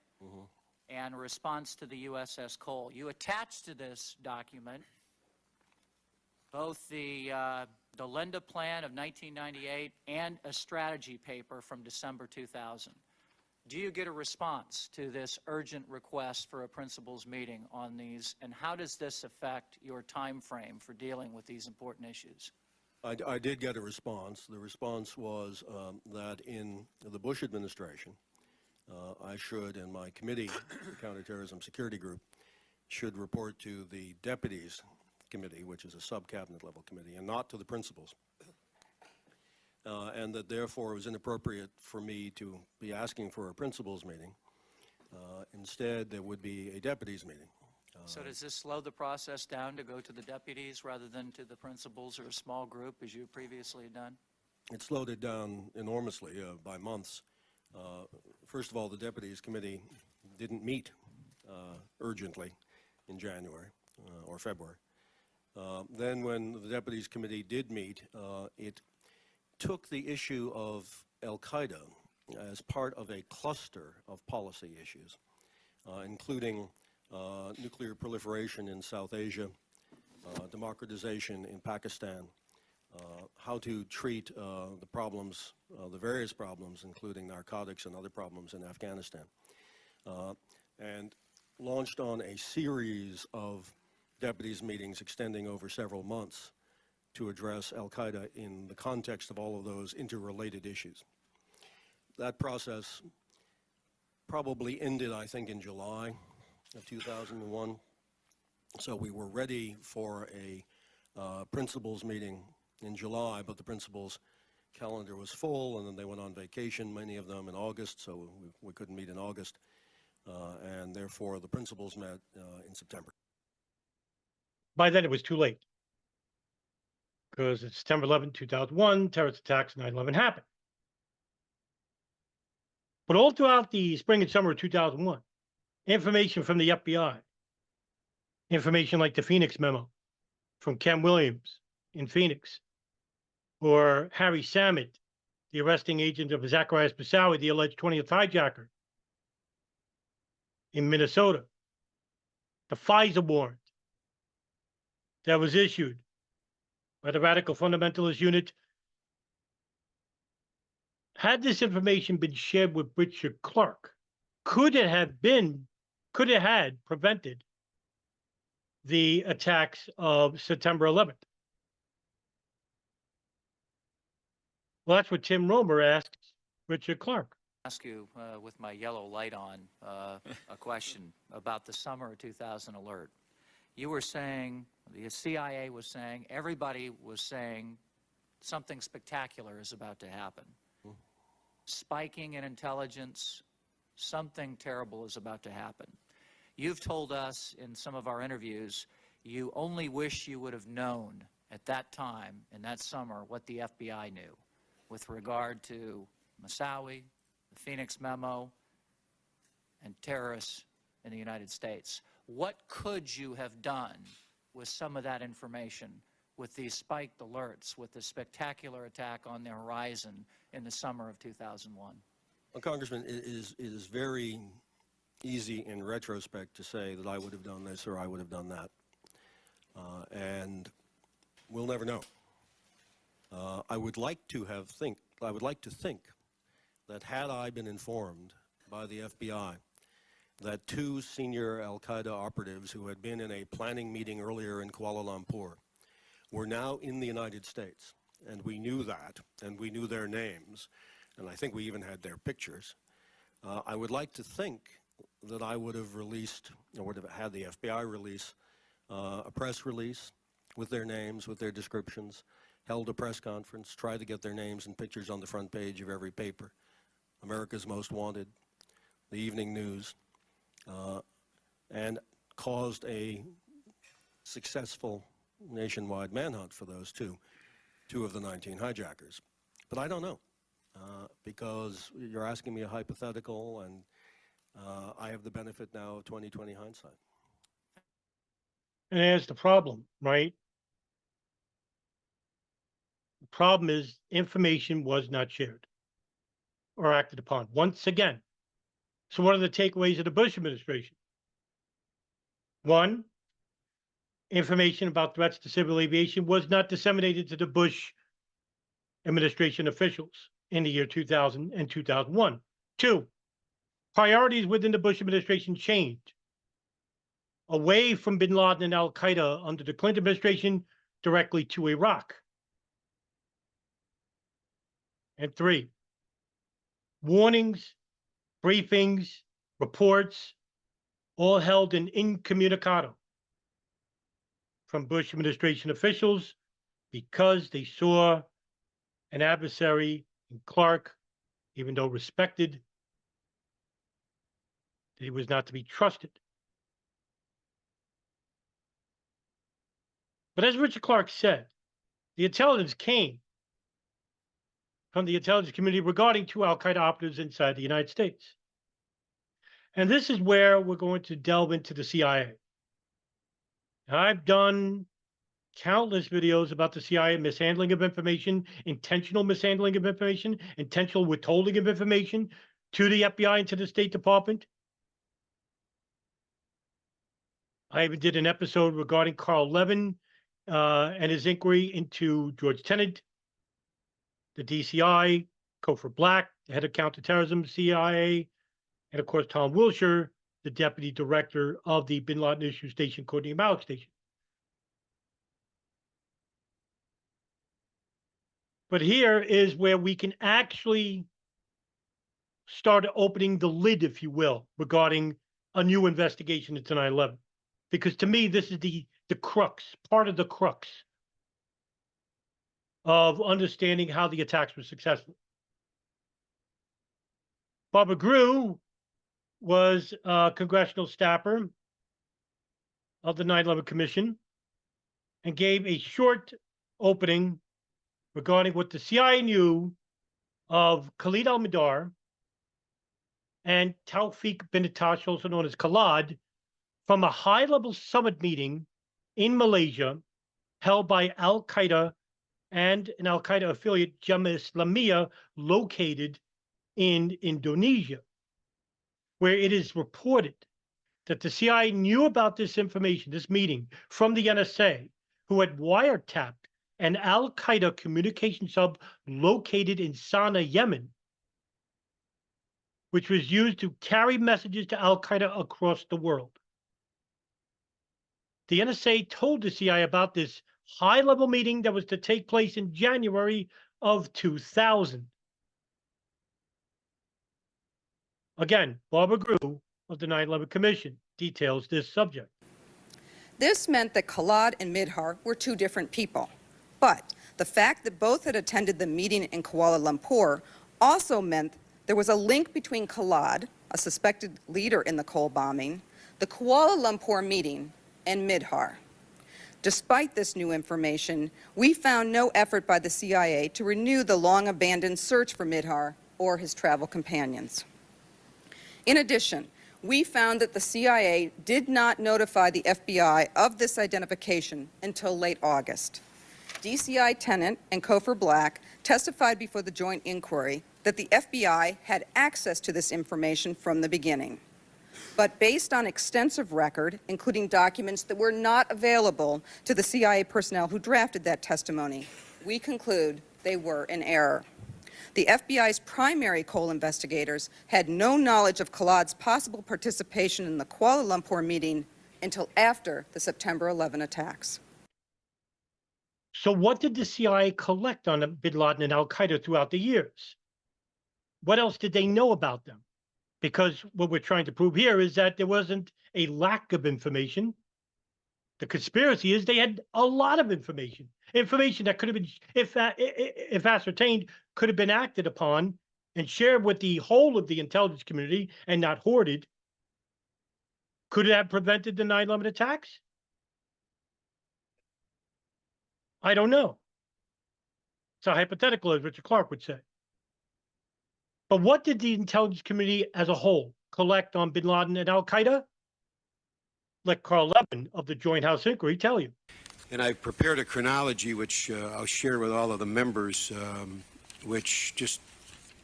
and a response to the USS Cole. You attached to this document both the Linda Plan of 1998 and a strategy paper from December 2000. Do you get a response to this urgent request for a principals meeting on these, and how does this affect your time frame for dealing with these important issues? I did get a response. The response was that in the Bush administration, I should, and my committee, the Counterterrorism Security Group, should report to the Deputies Committee, which is a sub-cabinet level committee, and not to the principals. And that therefore it was inappropriate for me to be asking for a principals meeting. Instead, there would be a deputies meeting. So does this slow the process down to go to the deputies rather than to the principals or a small group as you previously had done? It slowed it down enormously by months. First of all, the Deputies Committee didn't meet urgently in January or February. Then when the Deputies Committee did meet, it took the issue of al-Qaeda as part of a cluster of policy issues, including nuclear proliferation in South Asia, democratization in Pakistan, how to treat the problems, the various problems, including narcotics and other problems in Afghanistan, and launched on a series of deputies meetings extending over several months to address al-Qaeda in the context of all of those interrelated issues. That process probably ended, I think, in July of 2001. So we were ready for a principals meeting in July, but the principals' calendar was full, and then they went on vacation, many of them in August, so we couldn't meet in August, and therefore the principals met in September. By then, it was too late, because it's September 11, 2001, terrorist attacks, 9/11 happened. But all throughout the spring and summer of 2001, information from the FBI, information like the Phoenix memo, from Ken Williams in Phoenix, or Harry Samet, the arresting agent of Zacharias Basawi, the alleged 20th hijacker in Minnesota, the FISA warrant that was issued by the Radical Fundamentalist Unit. Had this information been shared with Richard Clark, could it had prevented the attacks of September 11th? Well, that's what Tim Romer asked Richard Clark. Ask you, with my yellow light on, a question about the summer of 2000 alert. You were saying, the CIA was saying, everybody was saying something spectacular is about to happen. Spiking in intelligence, something terrible is about to happen. You've told us in some of our interviews, you only wish you would have known at that time, in that summer, what the FBI knew with regard to Moussaoui, the Phoenix memo, and terrorists in the United States. What could you have done with some of that information, with these spiked alerts, with the spectacular attack on the horizon in the summer of 2001? Well, Congressman, it is very easy in retrospect to say that I would have done this or I would have done that. And we'll never know. I would like to think that had I been informed by the FBI that two senior al-Qaeda operatives who had been in a planning meeting earlier in Kuala Lumpur were now in the United States, and we knew that, and we knew their names, and I think we even had their pictures, I would like to think that I would have released, or would have had the FBI release, a press release with their names, with their descriptions, held a press conference, tried to get their names and pictures on the front page of every paper, America's Most Wanted, the Evening News, and caused a successful nationwide manhunt for those two of the 19 hijackers. But I don't know, because you're asking me a hypothetical, and I have the benefit now of 20/20 hindsight. And there's the problem, right? The problem is information was not shared or acted upon once again. So what are the takeaways of the Bush administration? One, information about threats to civil aviation was not disseminated to the Bush administration officials in the year 2000 and 2001. Two, priorities within the Bush administration changed away from bin Laden and al-Qaeda under the Clinton administration directly to Iraq. And three, warnings, briefings, reports, all held in incommunicado from Bush administration officials because they saw an adversary in Clark, even though respected, that he was not to be trusted. But as Richard Clark said, the intelligence came from the intelligence community regarding two al-Qaeda operatives inside the United States. And this is where we're going to delve into the CIA. Now, I've done countless videos about the CIA mishandling of information, intentional mishandling of information, intentional withholding of information to the FBI and to the State Department. I even did an episode regarding Carl Levin and his inquiry into George Tenet, the DCI, Cofer Black, the head of counterterrorism, CIA, and of course, Tom Wilshire, the deputy director of the Bin Laden Issue Station, Courtney Malik Station. But here is where we can actually start opening the lid, if you will, regarding a new investigation into 9/11. Because to me, this is the crux, part of the crux of understanding how the attacks were successful. Barbara Grew was a congressional staffer of the 9/11 Commission and gave a short opening regarding what the CIA knew of Khalid al-Mihdhar and Tawfiq bin Attash, also known as Khalid, from a high-level summit meeting in Malaysia held by Al-Qaeda and an Al-Qaeda affiliate, Jemaah Islamiyah, located in Indonesia, where it is reported that the CIA knew about this information, this meeting, from the NSA, who had wiretapped an Al-Qaeda communications hub located in Sana'a, Yemen, which was used to carry messages to Al-Qaeda across the world. The NSA told the CIA about this high-level meeting that was to take place in January of 2000. Again, Barbara Grew of the 9/11 Commission details this subject. This meant that Khalid and Midhar were two different people. But the fact that both had attended the meeting in Kuala Lumpur also meant there was a link between Khalid, a suspected leader in the Cole bombing, the Kuala Lumpur meeting, and Midhar. Despite this new information, we found no effort by the CIA to renew the long-abandoned search for Midhar or his travel companions. In addition, we found that the CIA did not notify the FBI of this identification until late August. DCI Tennant and Kofor Black testified before the joint inquiry that the FBI had access to this information from the beginning. But based on extensive record, including documents that were not available to the CIA personnel who drafted that testimony, we conclude they were in error. The FBI's primary Cole investigators had no knowledge of Khalid's possible participation in the Kuala Lumpur meeting until after the September 11 attacks. So what did the CIA collect on bin Laden and Al-Qaeda throughout the years? What else did they know about them? Because what we're trying to prove here is that there wasn't a lack of information. The conspiracy is they had a lot of information that could have been, if ascertained, could have been acted upon and shared with the whole of the intelligence community and not hoarded. Could it have prevented the 9/11 attacks? I don't know. It's a hypothetical, as Richard Clark would say. But what did the intelligence community as a whole collect on bin Laden and Al-Qaeda? Let Carl Levin of the Joint House Inquiry tell you. And I've prepared a chronology which I'll share with all of the members, which, just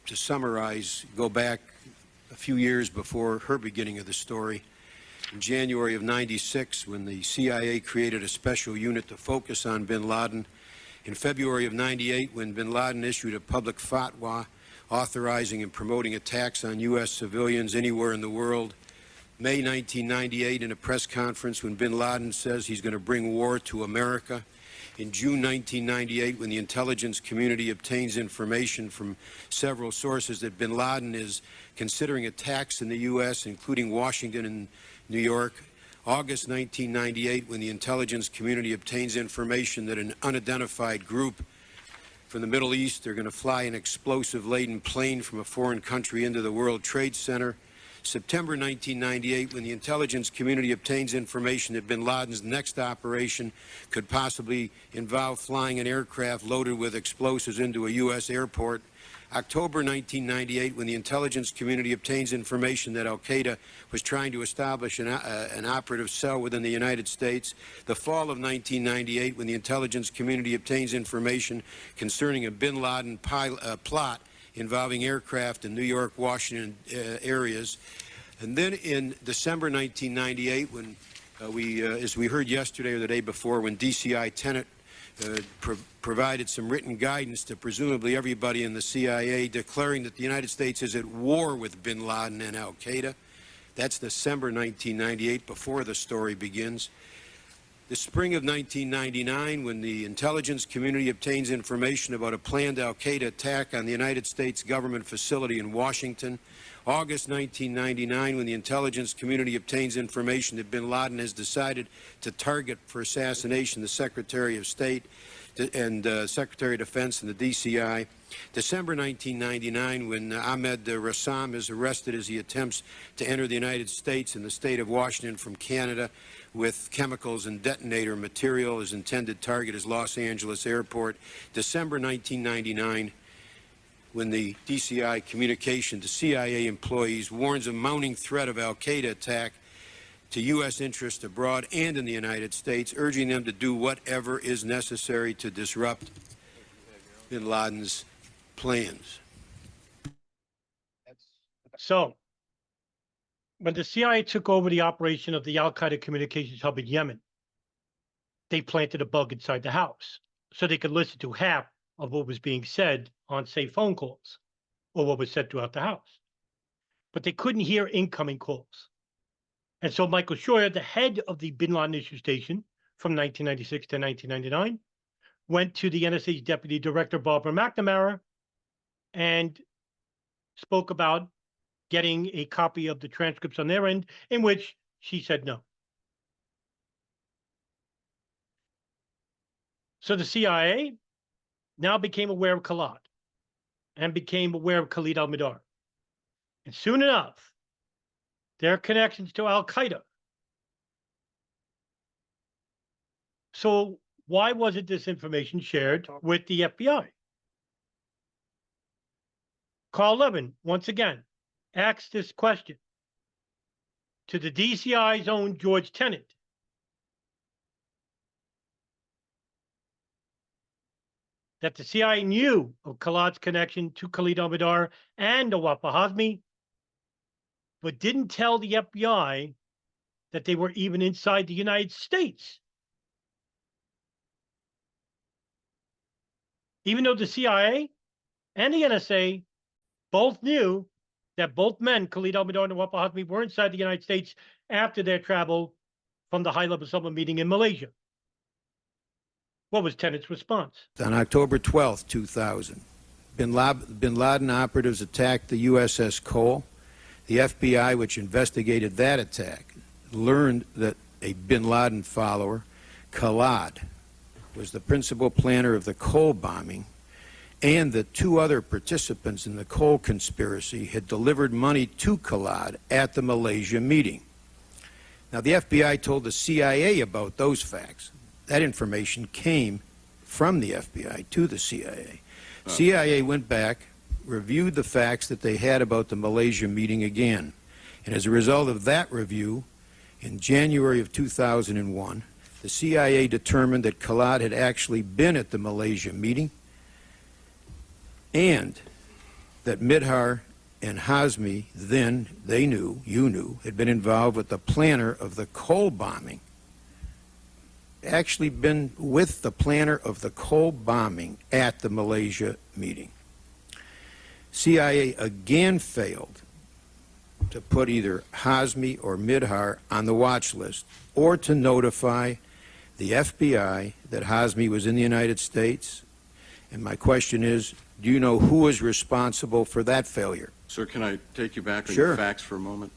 to summarize, go back a few years before her beginning of the story. In January of '96, when the CIA created a special unit to focus on bin Laden. In February of '98, when bin Laden issued a public fatwa authorizing and promoting attacks on U.S. civilians anywhere in the world. May 1998, in a press conference, when bin Laden says he's going to bring war to America. In June 1998, when the intelligence community obtains information from several sources that bin Laden is considering attacks in the U.S., including Washington and New York. August 1998, when the intelligence community obtains information that an unidentified group from the Middle East are going to fly an explosive-laden plane from a foreign country into the World Trade Center. September 1998, when the intelligence community obtains information that bin Laden's next operation could possibly involve flying an aircraft loaded with explosives into a U.S. airport. October 1998, when the intelligence community obtains information that Al-Qaeda was trying to establish an operative cell within the United States. The fall of 1998, when the intelligence community obtains information concerning a bin Laden plot involving aircraft in New York, Washington areas. And then in December 1998, when as we heard yesterday or the day before, when DCI Tennant provided some written guidance to presumably everybody in the CIA, declaring that the United States is at war with bin Laden and Al-Qaeda. That's December 1998, before the story begins. The spring of 1999, when the intelligence community obtains information about a planned Al-Qaeda attack on the United States government facility in Washington. August 1999, when the intelligence community obtains information that bin Laden has decided to target for assassination the Secretary of State and Secretary of Defense and the DCI. December 1999, when Ahmed Rassam is arrested as he attempts to enter the United States and the state of Washington from Canada with chemicals and detonator material. His intended target is Los Angeles Airport. December 1999, when the DCI communication to CIA employees warns a mounting threat of Al-Qaeda attack to U.S. interests abroad and in the United States, urging them to do whatever is necessary to disrupt bin Laden's plans. So, when the CIA took over the operation of the Al-Qaeda communications hub in Yemen, they planted a bug inside the house so they could listen to half of what was being said on, say, phone calls or what was said throughout the house. But they couldn't hear incoming calls. And so Michael Scheuer, the head of the Bin Laden issue station from 1996 to 1999, went to the NSA's deputy director, Barbara McNamara, and spoke about getting a copy of the transcripts on their end, in which she said no. So the CIA now became aware of Khalid and became aware of Khalid al-Mihdhar. And soon enough, their connections to Al-Qaeda. So why wasn't this information shared with the FBI? Carl Levin, once again, asks this question to the DCI's own George Tenet. That the CIA knew of Khalid's connection to Khalid al-Mihdhar and Nawaf al-Hazmi, but didn't tell the FBI that they were even inside the United States. Even though the CIA and the NSA both knew that both men, Khalid al-Mihdhar and Nawaf al-Hazmi, were inside the United States after their travel from the high-level summit meeting in Malaysia. What was Tenet's response? On October 12, 2000, bin Laden operatives attacked the USS Cole. The FBI, which investigated that attack, learned that a bin Laden follower, Khalid, was the principal planner of the Cole bombing, and that two other participants in the Cole conspiracy had delivered money to Khalid at the Malaysia meeting. Now, the FBI told the CIA about those facts. That information came from the FBI to the CIA. CIA went back, reviewed the facts that they had about the Malaysia meeting again. And as a result of that review, in January of 2001, the CIA determined that Khalid had actually been at the Malaysia meeting and that Mihdhar and Hazmi, then, they knew, you knew, had been involved with the planner of the Cole bombing. Actually been with the planner of the Cole bombing at the Malaysia meeting. CIA again failed to put either Hazmi or Mihdhar on the watch list or to notify the FBI that Hazmi was in the United States. And my question is, do you know who is responsible for that failure? Sir, can I take you back on Sure. the facts for a moment?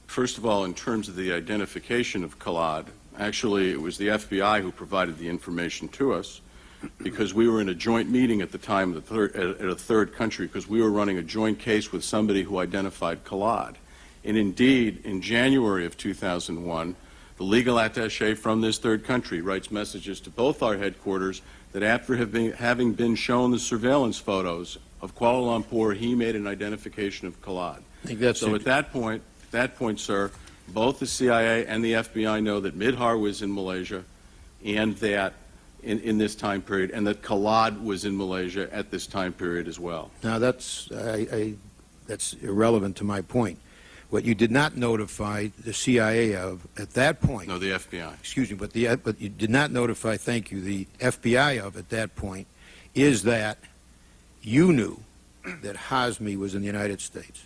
First of all, in terms of the identification of Khalid, actually it was the FBI who provided the information to us because we were in a joint meeting at the time at a third country because we were running a joint case with somebody who identified Khalid. And indeed, in January of 2001, the legal attaché from this third country writes messages to both our headquarters that after having been shown the surveillance photos of Kuala Lumpur, he made an identification of Khalid. I think that's So at that point, sir, both the CIA and the FBI know that Mihdhar was in Malaysia and that in this time period, and that Khalid was in Malaysia at this time period as well. Now that's irrelevant to my point. What you did not notify the CIA of at that point. No, the FBI. Excuse me, but you did not notify, thank you, the FBI of at that point is that you knew that Hazmi was in the United States.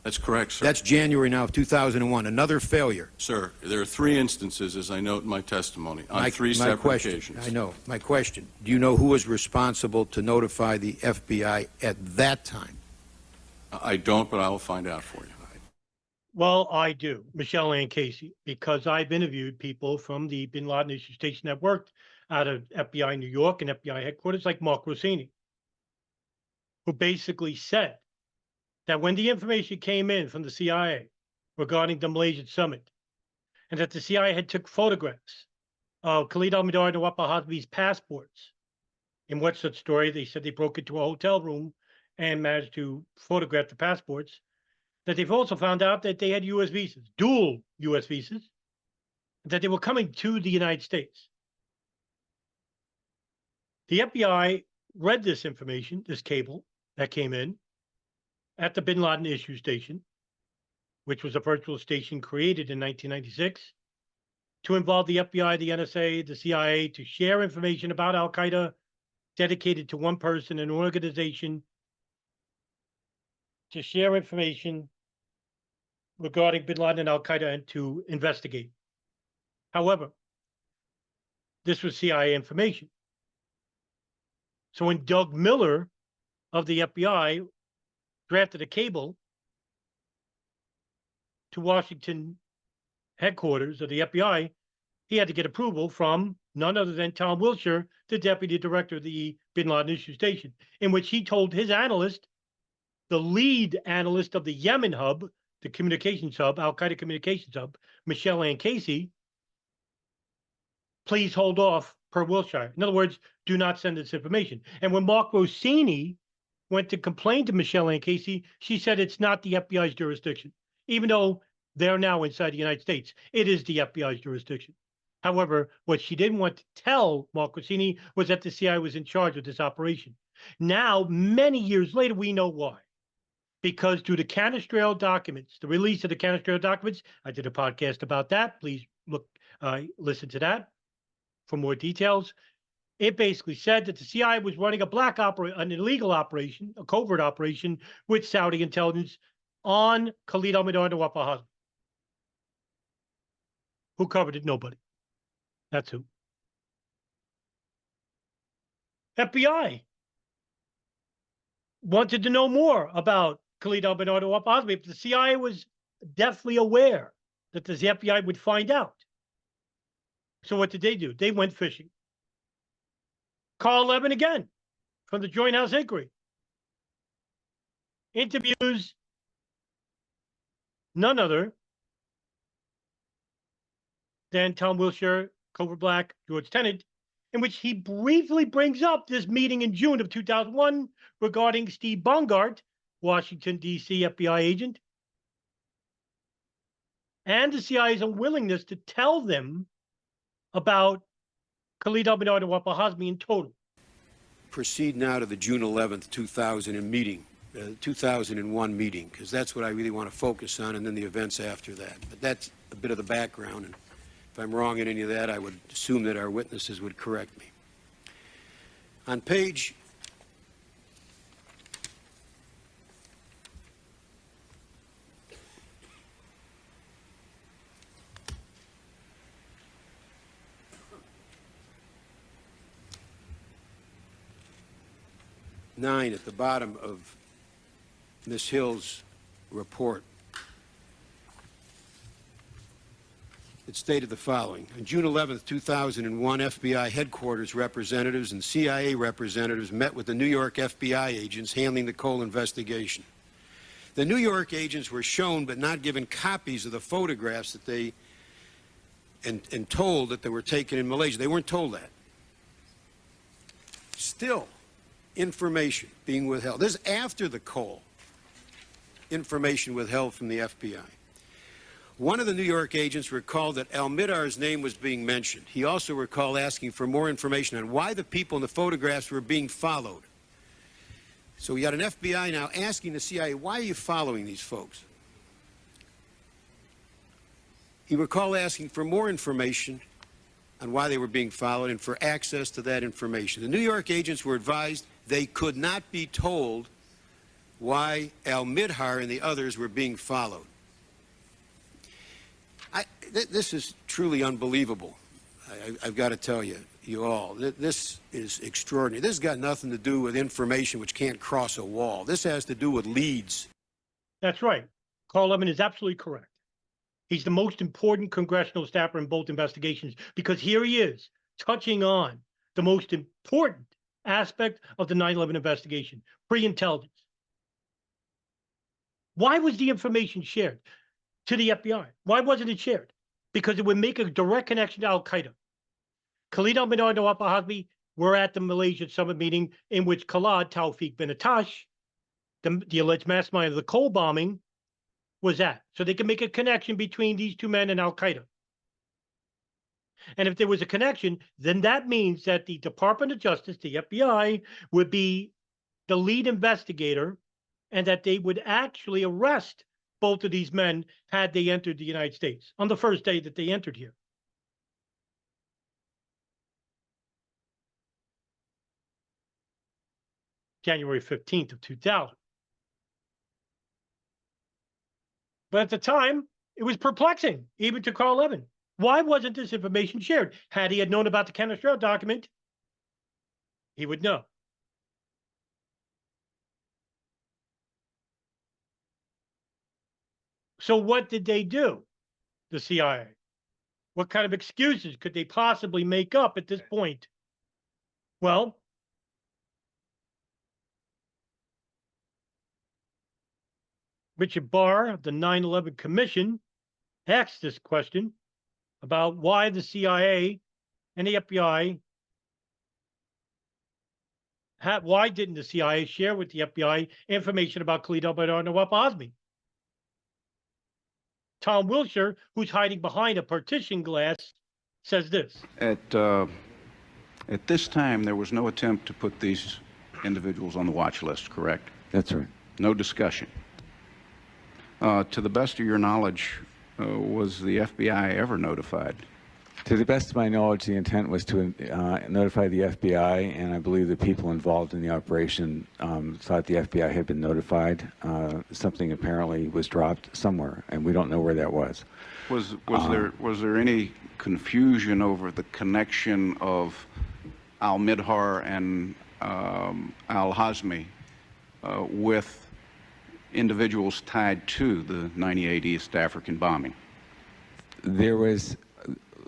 That's correct, sir. That's January now of 2001, another failure. Sir, there are three instances, as I note in my testimony, on three separate occasions. I know. My question, do you know who was responsible to notify the FBI at that time? I don't, but I will find out for you. Well, I do, Michelle Ann Casey, because I've interviewed people from the Bin Laden issue station that worked out of FBI New York and FBI headquarters, like Mark Rossini, who basically said that when the information came in from the CIA regarding the Malaysian summit, and that the CIA had took photographs of Khalid al-Mihdhar and Nawaf al-Hazmi's passports. In West Side Story, they said they broke into a hotel room and managed to photograph the passports. That they've also found out that they had U.S. visas, dual U.S. visas, that they were coming to the United States. The FBI read this information, this cable that came in at the Bin Laden issue station, which was a virtual station created in 1996 to involve the FBI, the NSA, the CIA to share information about Al Qaeda dedicated to one person, an organization, to share information regarding Bin Laden and Al Qaeda and to investigate. However, this was CIA information. So when Doug Miller of the FBI drafted a cable to Washington headquarters of the FBI, he had to get approval from none other than Tom Wilshire, the deputy director of the Bin Laden issue station, in which he told his analyst, the lead analyst of the Yemen hub, the communications hub, Al Qaeda communications hub, Michelle Ann Casey, please hold off per Wilshire. In other words, do not send this information. And when Mark Rossini went to complain to Michelle Ann Casey, she said it's not the FBI's jurisdiction, even though they're now inside the United States. It is the FBI's jurisdiction. However, what she didn't want to tell Mark Rossini was that the CIA was in charge of this operation. Now, many years later, we know why. Because through the Canistrell documents, the release of the Canistrell documents, I did a podcast about that. Please listen to that for more details. It basically said that the CIA was running an illegal operation, a covert operation with Saudi intelligence on Khalid al-Mihdhar Nawaf al-Hazmi. Who covered it? Nobody. That's who. FBI wanted to know more about Khalid al-Mihdhar Nawaf al-Hazmi, but the CIA was definitely aware that the FBI would find out. So what did they do? They went fishing. Carl Levin again, from the Joint House Inquiry, interviews none other than Tom Wilshire, Covert Black, George Tenet, in which he briefly brings up this meeting in June of 2001 regarding Steve Bongart, Washington, D.C. FBI agent, and the CIA's unwillingness to tell them about Khalid al-Mihdhar Nawaf al-Hazmi in total. Proceed now to the June 11th, 2001 meeting, because that's what I really want to focus on, and then the events after that. But that's a bit of the background, and if I'm wrong in any of that, I would assume that our witnesses would correct me. On page 9 at the bottom of Ms. Hill's report, it stated the following. On June 11, 2001, FBI headquarters representatives and CIA representatives met with the New York FBI agents handling the Cole investigation. The New York agents were shown but not given copies of the photographs that they and told that they were taken in Malaysia. They weren't told that. Still, information being withheld. This is after the Cole. Information withheld from the FBI. One of the New York agents recalled that al-Mihdhar's name was being mentioned. He also recalled asking for more information on why the people in the photographs were being followed. So we got an FBI now asking the CIA, why are you following these folks? He recalled asking for more information on why they were being followed and for access to that information. The New York agents were advised they could not be told why al-Mihdhar and the others were being followed. This is truly unbelievable. I've got to tell you, you all, this is extraordinary. This has got nothing to do with information which can't cross a wall. This has to do with leads. That's right. Carl Levin is absolutely correct. He's the most important congressional staffer in both investigations because here he is touching on the most important aspect of the 9/11 investigation, pre-intelligence. Why was the information shared to the FBI? Why wasn't it shared? Because it would make a direct connection to Al-Qaeda. Khalid al-Mihdhar Nawaf al-Hazmi were at the Malaysia summit meeting in which Khalid Tawfiq bin Attash, the alleged mastermind of the Cole bombing, was at. So they could make a connection between these two men and Al-Qaeda. And if there was a connection, then that means that the Department of Justice, the FBI, would be the lead investigator and that they would actually arrest both of these men had they entered the United States on the first day that they entered here. January 15th of 2000. But at the time, it was perplexing, even to Carl Levin. Why wasn't this information shared? Had he had known about the Congressional document, he would know. So what did they do, the CIA? What kind of excuses could they possibly make up at this point? Well, Richard Barr of the 9/11 Commission asked this question about why the CIA and the FBI why didn't the CIA share with the FBI information about Khalid al-Mihdhar and Nawaf Azmi? Tom Wilshire, who's hiding behind a partition glass, says this. At this time, there was no attempt to put these individuals on the watch list, correct? That's right. No discussion. To the best of your knowledge, was the FBI ever notified? To the best of my knowledge, the intent was to notify the FBI, and I believe the people involved in the operation thought the FBI had been notified. Something apparently was dropped somewhere, and we don't know where that was. Was there any confusion over the connection of al-Mihdhar and al-Hazmi with individuals tied to the 98 East African bombing? There was,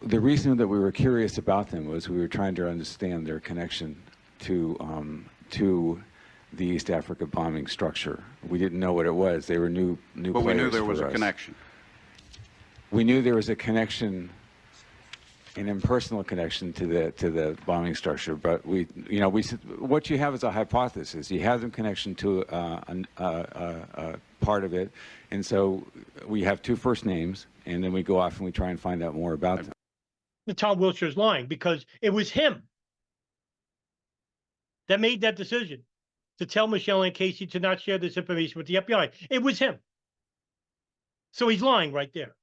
the reason that we were curious about them was we were trying to understand their connection to the East Africa bombing structure. We didn't know what it was. They were new players. But we knew there was for a us. connection. We knew there was a connection, an impersonal connection to the bombing structure. But what you have is a hypothesis. You have some connection to a part of it, and so we have two first names, and then we go off and we try and find out more about them. Tom Wilshire's lying because it was him that made that decision to tell Michelle and Casey to not share this information with the FBI. It was him. So he's lying right there.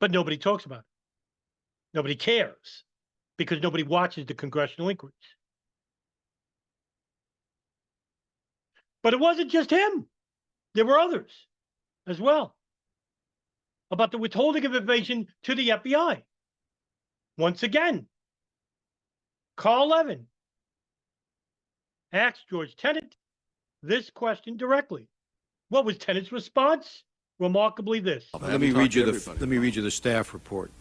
But nobody talks about it. Nobody cares because nobody watches the congressional inquiries. But it wasn't just him. There were others as well about the withholding of information to the FBI. Once again, Carl Levin asked George Tenet this question directly. What was Tenet's response? Remarkably this. Let me read you the staff report.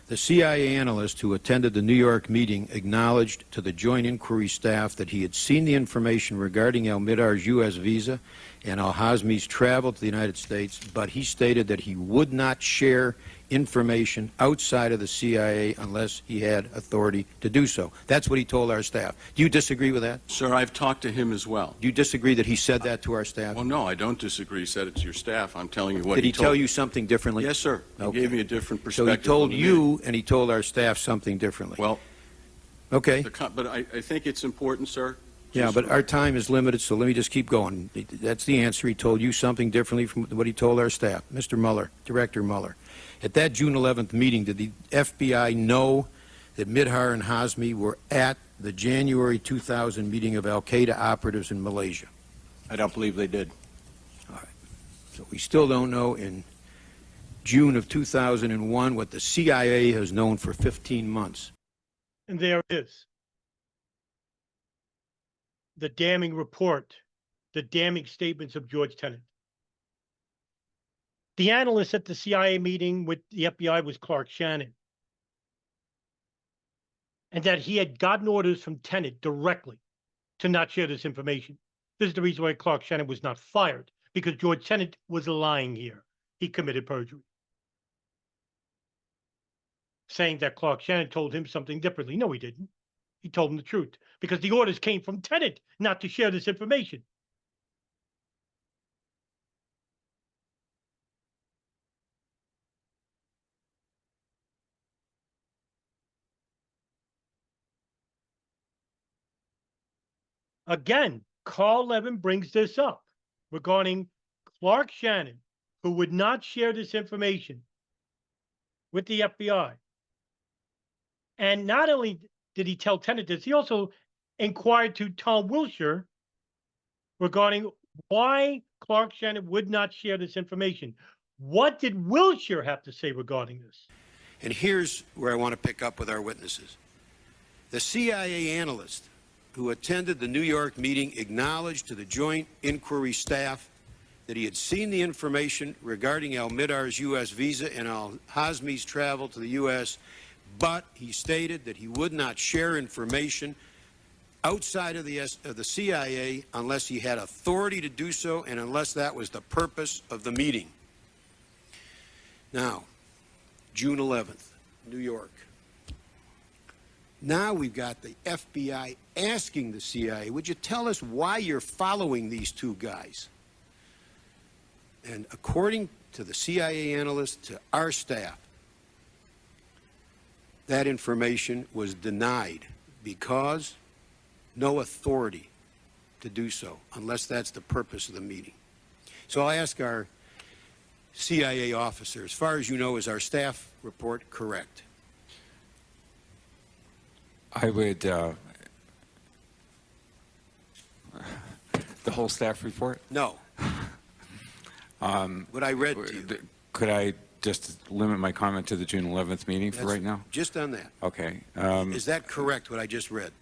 The CIA analyst who attended the New York meeting acknowledged to the Joint Inquiry staff that he had seen the information regarding al-Mihdhar's U.S. visa and al-Hazmi's travel to the United States, but he stated that he would not share information outside of the CIA unless he had authority to do so. That's what he told our staff. Do you disagree with that? Sir, I've talked to him as well. Do you disagree that he said that to our staff? Well, no, I don't disagree. He said it to your staff. I'm telling you what Did he told tell me. you something differently? Yes, sir. He Okay. gave me a different So perspective. he told on the you and he told our staff something differently. Well, okay. but I think it's important, sir. Yeah, but our time is limited, so let me just keep going. That's the answer. He told you something differently from what he told our staff. Mr. Mueller, Director Mueller, at that June 11th meeting, did the FBI know that Mihdhar and Hazmi were at the January 2000 meeting of al-Qaeda operatives in Malaysia? I don't believe they did. All right. So we still don't know in June of 2001 what the CIA has known for 15 months. And there it is. The damning report, the damning statements of George Tenet. The analyst at the CIA meeting with the FBI was Clark Shannon. And that he had gotten orders from Tenet directly to not share this information. This is the reason why Clark Shannon was not fired, because George Tenet was lying here. He committed perjury. Saying that Clark Shannon told him something differently. No, he didn't. He told him the truth because the orders came from Tenet not to share this information. Again, Carl Levin brings this up regarding Clark Shannon, who would not share this information with the FBI. And not only did he tell Tenet this, he also inquired to Tom Wilshire regarding why Clark Shannon would not share this information. What did Wilshire have to say regarding this? And here's where I want to pick up with our witnesses. The CIA analyst who attended the New York meeting acknowledged to the Joint Inquiry staff that he had seen the information regarding al-Midar's U.S. visa and al-Hazmi's travel to the U.S., but he stated that he would not share information outside of the CIA unless he had authority to do so and unless that was the purpose of the meeting. Now, June 11th, New York. Now we've got the FBI asking the CIA, would you tell us why you're following these two guys? And according to the CIA analyst, to our staff, that information was denied because no authority to do so, unless that's the purpose of the meeting. So I'll ask our CIA officer, as far as you know, is our staff report correct? I would, the whole staff report? No. What I read to you. Could I just limit my comment to the June 11th meeting for That's right now? Just on that. Okay. Is that correct, what I just read?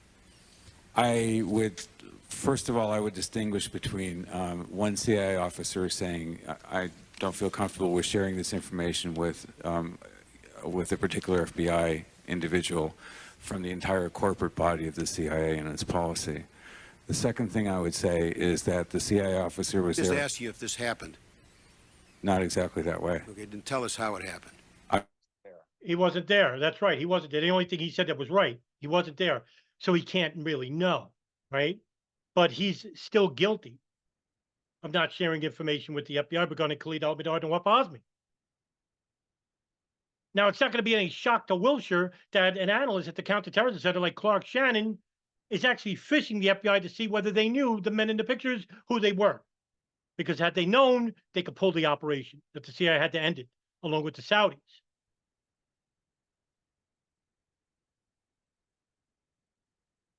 I would, first of all, I would distinguish between one CIA officer saying, I don't feel comfortable with sharing this information with a particular FBI individual from the entire corporate body of the CIA and its policy. The second thing I would say is that the CIA officer was Just there. ask you if this happened. Not exactly that way. Okay, then tell us how it happened. He wasn't there. That's right. He wasn't there. The only thing he said that was right, he wasn't there. So he can't really know, right? But he's still guilty of not sharing information with the FBI regarding Khalid al-Mihdhar and Wafa Hazmi. Now, it's not going to be any shock to Wilshire that an analyst at the Counterterrorism Center like Clark Shannon is actually fishing the FBI to see whether they knew the men in the pictures, who they were. Because had they known, they could pull the operation, that the CIA had to end it, along with the Saudis.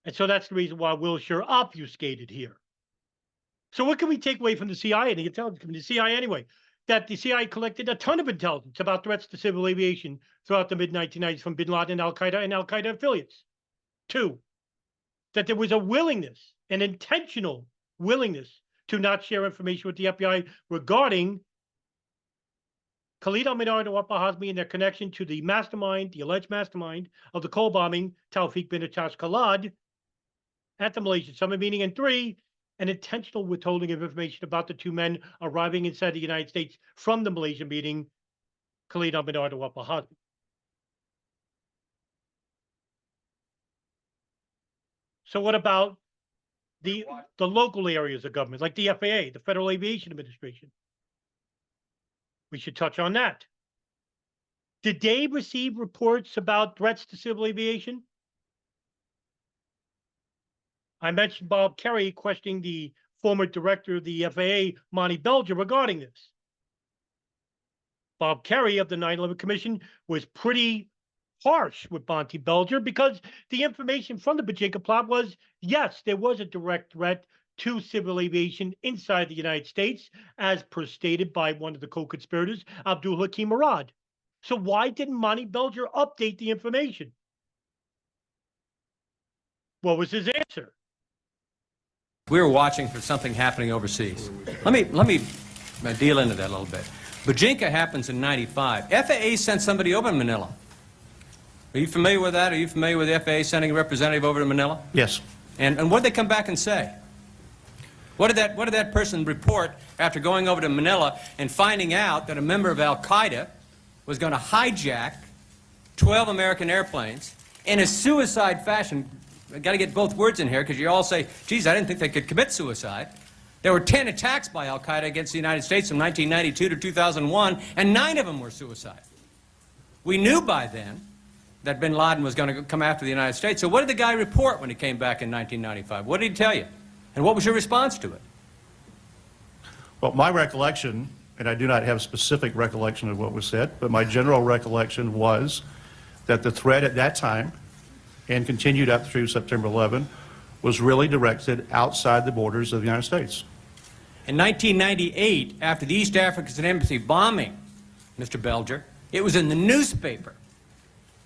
And so that's the reason why Wilshire obfuscated here. So what can we take away from the CIA and the intelligence community, the CIA anyway? That the CIA collected a ton of intelligence about threats to civil aviation throughout the mid-1990s from bin Laden, al-Qaeda, and al-Qaeda affiliates. 2, that there was a willingness, an intentional willingness to not share information with the FBI regarding Khalid al-Mihdhar and Wafa Hazmi and their connection to the mastermind, the alleged mastermind of the Cole bombing, Tawfiq bin Atash Khalid, at the Malaysian summit meeting. And 3, an intentional withholding of information about the two men arriving inside the United States from the Malaysian meeting, Khalid al-Mihdhar and Wafa Hazmi. So what about the local areas of government, like the FAA, the Federal Aviation Administration? We should touch on that. Did they receive reports about threats to civil aviation? I mentioned Bob Kerry questioning the former director of the FAA, Monty Belger, regarding this. Bob Kerry of the 9/11 Commission was pretty harsh with Monty Belger because the information from the Bajinka plot was, yes, there was a direct threat to civil aviation inside the United States, as per stated by one of the co-conspirators, Abdul Hakim Murad. So why didn't Monty Belger update the information? What was his answer? We were watching for something happening overseas. Let me deal into that a little bit. Bajinka happens in '95. FAA sent somebody over to Manila. Are you familiar with that? Are you familiar with the FAA sending a representative over to Manila? Yes. And what did they come back and say? What did that person report after going over to Manila and finding out that a member of al-Qaeda was going to hijack 12 American airplanes in a suicide fashion? I've got to get both words in here because you all say, geez, I didn't think they could commit suicide. There were 10 attacks by al-Qaeda against the United States from 1992 to 2001, and 9 of them were suicide. We knew by then that bin Laden was going to come after the United States. So what did the guy report when he came back in 1995? What did he tell you? And what was your response to it? Well, my recollection, and I do not have specific recollection of what was said, but my general recollection was that the threat at that time, and continued up through September 11, was really directed outside the borders of the United States. In 1998, after the East African Embassy bombing, Mr. Belger, it was in the newspaper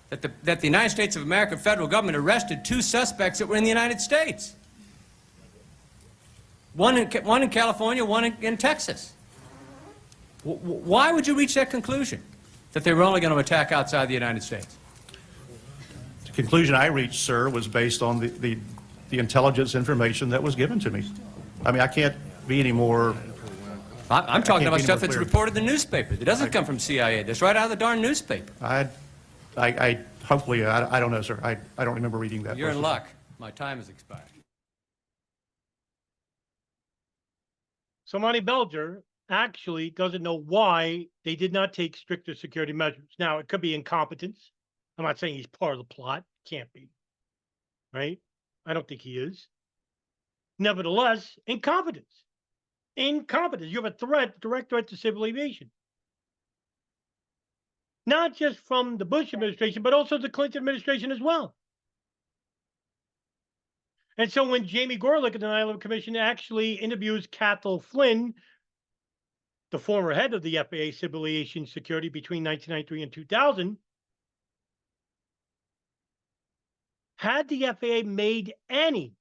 that the United States of America federal government arrested 2 suspects that were in the United States. One in California, one in Texas. Why would you reach that conclusion, that they were only going to attack outside the United States? The conclusion I reached, sir, was based on the intelligence information that was given to me. I mean, I can't be any more... I'm talking about stuff that's reported in the newspaper. It doesn't come from CIA. That's right out of the darn newspaper. Hopefully, I don't know, sir. I don't remember reading that. You're in luck. My time has expired. So Monty Belger actually doesn't know why they did not take stricter security measures. Now, it could be incompetence. I'm not saying he's part of the plot. Can't be. Right? I don't think he is. Nevertheless, incompetence. Incompetence. You have a threat, direct threat to civil aviation. Not just from the Bush administration, but also the Clinton administration as well. And so when Jamie Gorelick of the 9/11 Commission actually interviews Cathal Flynn, the former head of the FAA Civil Aviation Security between 1993 and 2000, had the FAA made any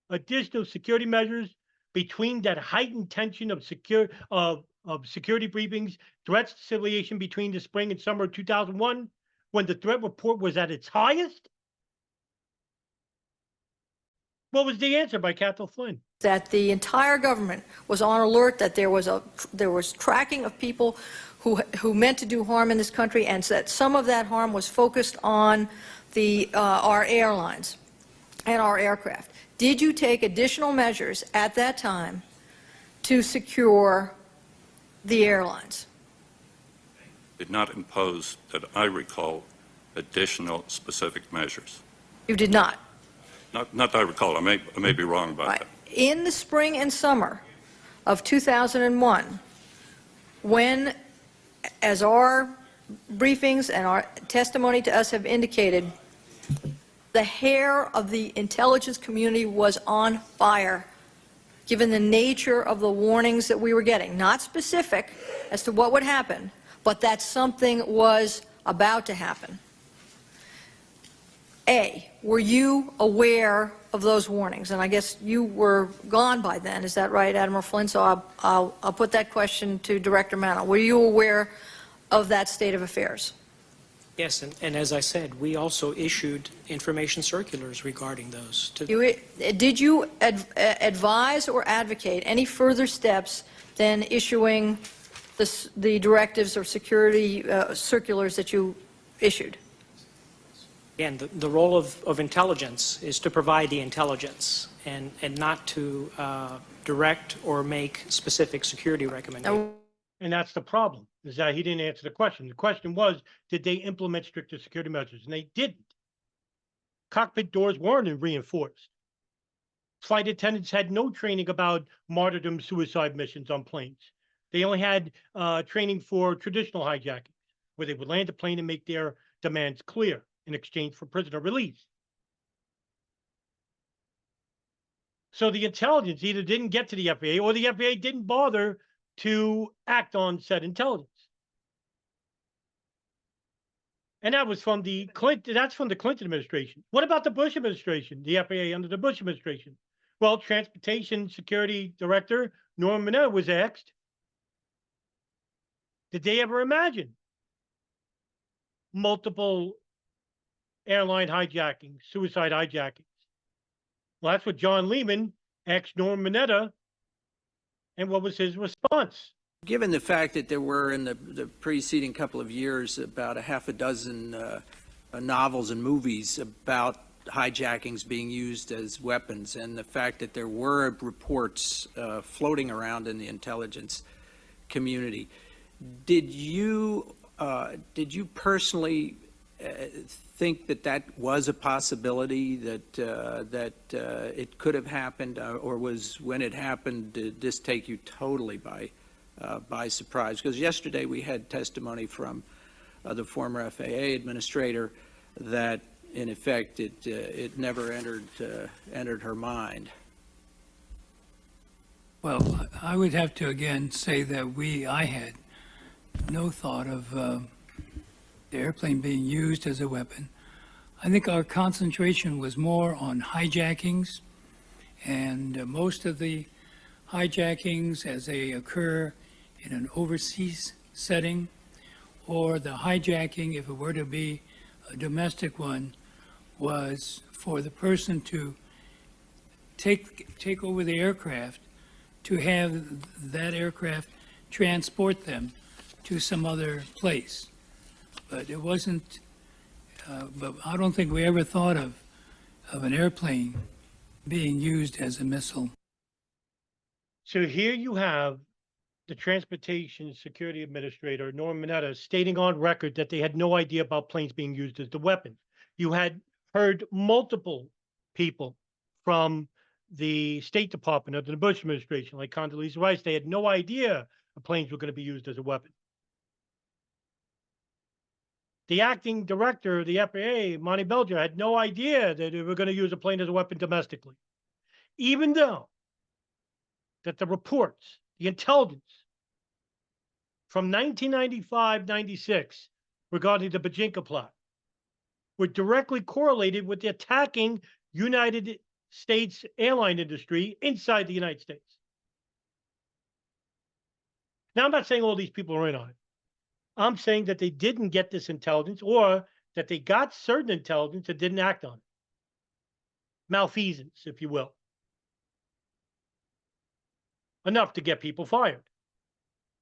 additional security measures between that heightened tension of security briefings, threats to civil aviation between the spring and summer of 2001, when the threat report was at its highest? What was the answer by Cathal Flynn? That the entire government was on alert that there was tracking of people who meant to do harm in this country, and that some of that harm was focused on our airlines and our aircraft. Did you take additional measures at that time to secure the airlines? Did not impose, that I recall, additional specific measures. You did not. Not that I recall. I may be wrong about that. In the spring and summer of 2001, when, as our briefings and our testimony to us have indicated, the hair of the intelligence community was on fire, given the nature of the warnings that we were getting. Not specific as to what would happen, but that something was about to happen. A, were you aware of those warnings? And I guess you were gone by then. Is that right, Admiral Flynn? So I'll put that question to Director Mano. Were you aware of that state of affairs? Yes, and as I said, we also issued information circulars regarding those. Did you advise or advocate any further steps than issuing the directives or security circulars that you issued? Again, the role of intelligence is to provide the intelligence and not to direct or make specific security recommendations. And that's the problem, is that he didn't answer the question. The question was, did they implement stricter security measures? And they didn't. Cockpit doors weren't reinforced. Flight attendants had no training about martyrdom suicide missions on planes. They only had training for traditional hijacking, where they would land the plane and make their demands clear in exchange for prisoner release. So the intelligence either didn't get to the FAA or the FAA didn't bother to act on said intelligence. And that was from the Clinton administration. What about the Bush administration, the FAA under the Bush administration? Well, Transportation Security Director Norm Mineta was asked, did they ever imagine multiple airline hijackings, suicide hijackings? Well, that's what John Lehman asked Norm Mineta, and what was his response? Given the fact that there were in the preceding couple of years about a half a dozen novels and movies about hijackings being used as weapons, and the fact that there were reports floating around in the intelligence community, did you personally think that that was a possibility, that it could have happened, or was, when it happened, did this take you totally by surprise? Because yesterday we had testimony from the former FAA administrator that, in effect, it never entered her mind. Well, I would have to again say that I had no thought of the airplane being used as a weapon. I think our concentration was more on hijackings, and most of the hijackings as they occur in an overseas setting, or the hijacking, if it were to be a domestic one, was for the person to take over the aircraft, to have that aircraft transport them to some other place. But it wasn't, but I don't think we ever thought of an airplane being used as a missile. So here you have the Transportation Security Administrator, Norm Mineta, stating on record that they had no idea about planes being used as the weapon. You had heard multiple people from the State Department under the Bush administration, like Condoleezza Rice. They had no idea the planes were going to be used as a weapon. The acting director of the FAA, Monty Belger, had no idea that they were going to use a plane as a weapon domestically, even though that the reports, the intelligence from 1995-96 regarding the Bajinka plot were directly correlated with the attacking United States airline industry inside the United States. Now, I'm not saying all these people are in on it. I'm saying that they didn't get this intelligence, or that they got certain intelligence and didn't act on it. Malfeasance, if you will. Enough to get people fired.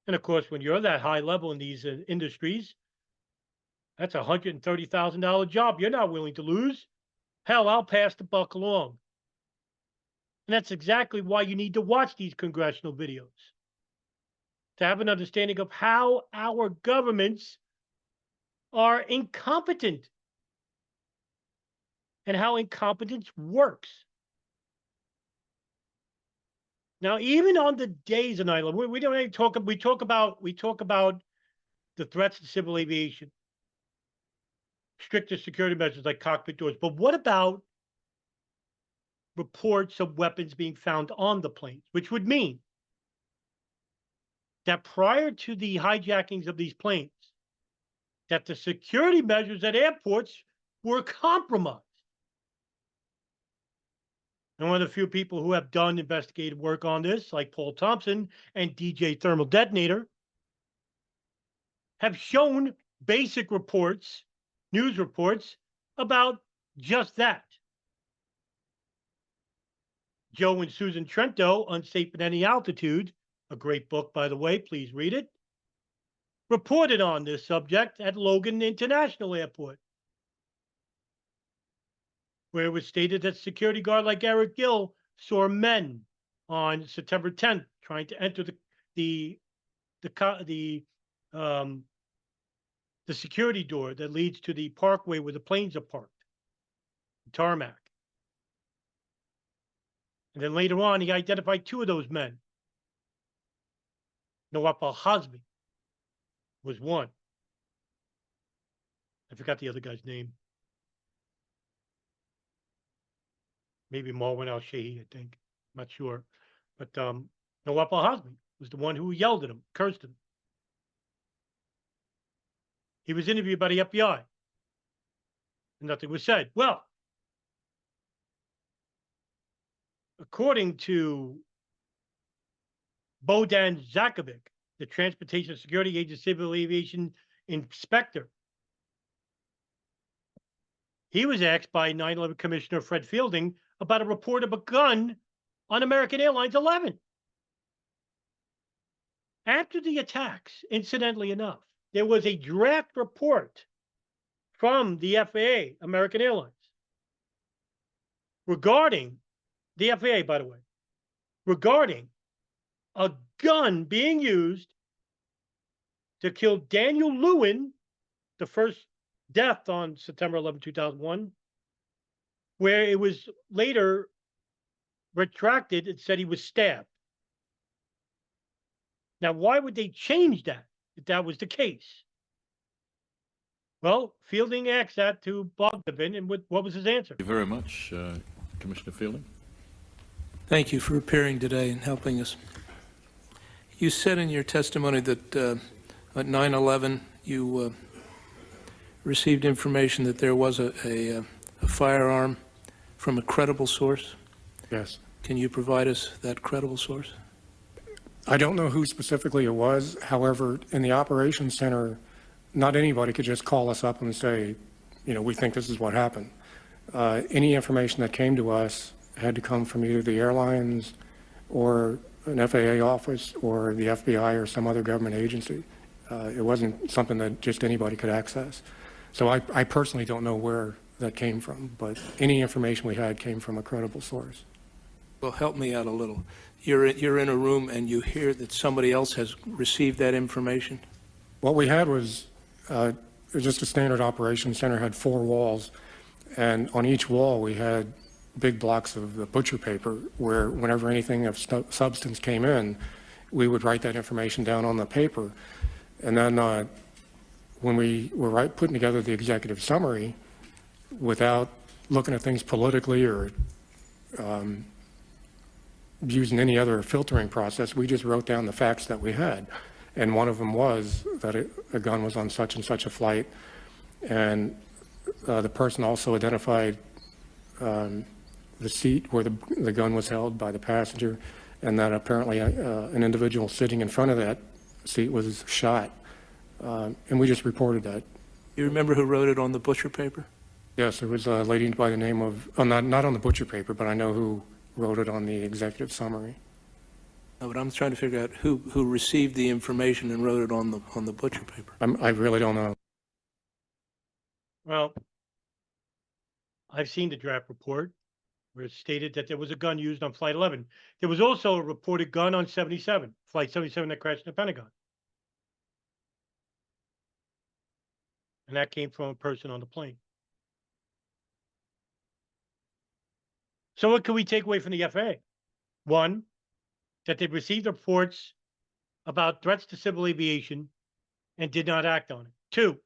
And of course, when you're that high level in these industries, that's a $130,000 job you're not willing to lose. Hell, I'll pass the buck along. And that's exactly why you need to watch these congressional videos, to have an understanding of how our governments are incompetent and how incompetence works. Now, even on the days of 9/11, we don't even talk. We talk about the threats to civil aviation, stricter security measures like cockpit doors. But what about reports of weapons being found on the planes, which would mean that prior to the hijackings of these planes, that the security measures at airports were compromised. And one of the few people who have done investigative work on this, like Paul Thompson and DJ Thermal Detonator, have shown basic reports, news reports, about just that. Joe and Susan Trento, Unsafe at Any Altitude, a great book, by the way, please read it, reported on this subject at Logan International Airport, where it was stated that security guard like Eric Gill saw men on September 10th trying to enter the security door that leads to the parkway where the planes are parked, tarmac. And then later on, he identified two of those men. Nawaf al-Hazmi was one. I forgot the other guy's name. Maybe Marwan al-Shehi, I think. I'm not sure. But Nawaf al-Hazmi was the one who yelled at him, cursed him. He was interviewed by the FBI. And nothing was said. Well, according to Bohdan Zakovic, the Transportation Security Agency Civil Aviation Inspector, he was asked by 9/11 Commissioner Fred Fielding about a report of a gun on American Airlines 11. After the attacks, incidentally enough, there was a draft report from the FAA, American Airlines, regarding the FAA, by the way, regarding a gun being used to kill Daniel Lewin, the first death on September 11, 2001, where it was later retracted and said he was stabbed. Now, why would they change that if that was the case? Well, Fielding asked that to Bogdanovic, and what was his answer? Thank you very much, Commissioner Fielding. Thank you for appearing today and helping us. You said in your testimony that at 9/11 you received information that there was a firearm from a credible source. Yes. Can you provide us that credible source? I don't know who specifically it was. However, in the operations center, not anybody could just call us up and say, you know, we think this is what happened. Any information that came to us had to come from either the airlines or an FAA office or the FBI or some other government agency. It wasn't something that just anybody could access. So I personally don't know where that came from, but any information we had came from a credible source. Well, help me out a little. You're in a room and you hear that somebody else has received that information? What we had was just a standard operations center, had 4 walls, and on each wall we had big blocks of the butcher paper where whenever anything of substance came in, we would write that information down on the paper. And then when we were putting together the executive summary, without looking at things politically or using any other filtering process, we just wrote down the facts that we had. And one of them was that a gun was on such and such a flight. And the person also identified the seat where the gun was held by the passenger, and that apparently an individual sitting in front of that seat was shot. And we just reported that. You remember who wrote it on the butcher paper? Yes, it was a lady by the name of, not on the butcher paper, but I know who wrote it on the executive summary. No, but I'm trying to figure out who received the information and wrote it on the butcher paper. I really don't know. Well, I've seen the draft report where it stated that there was a gun used on Flight 11. There was also a reported gun on 77, Flight 77 that crashed in the Pentagon. And that came from a person on the plane. So what can we take away from the FAA? One, that they received reports about threats to civil aviation and did not act on it. 2,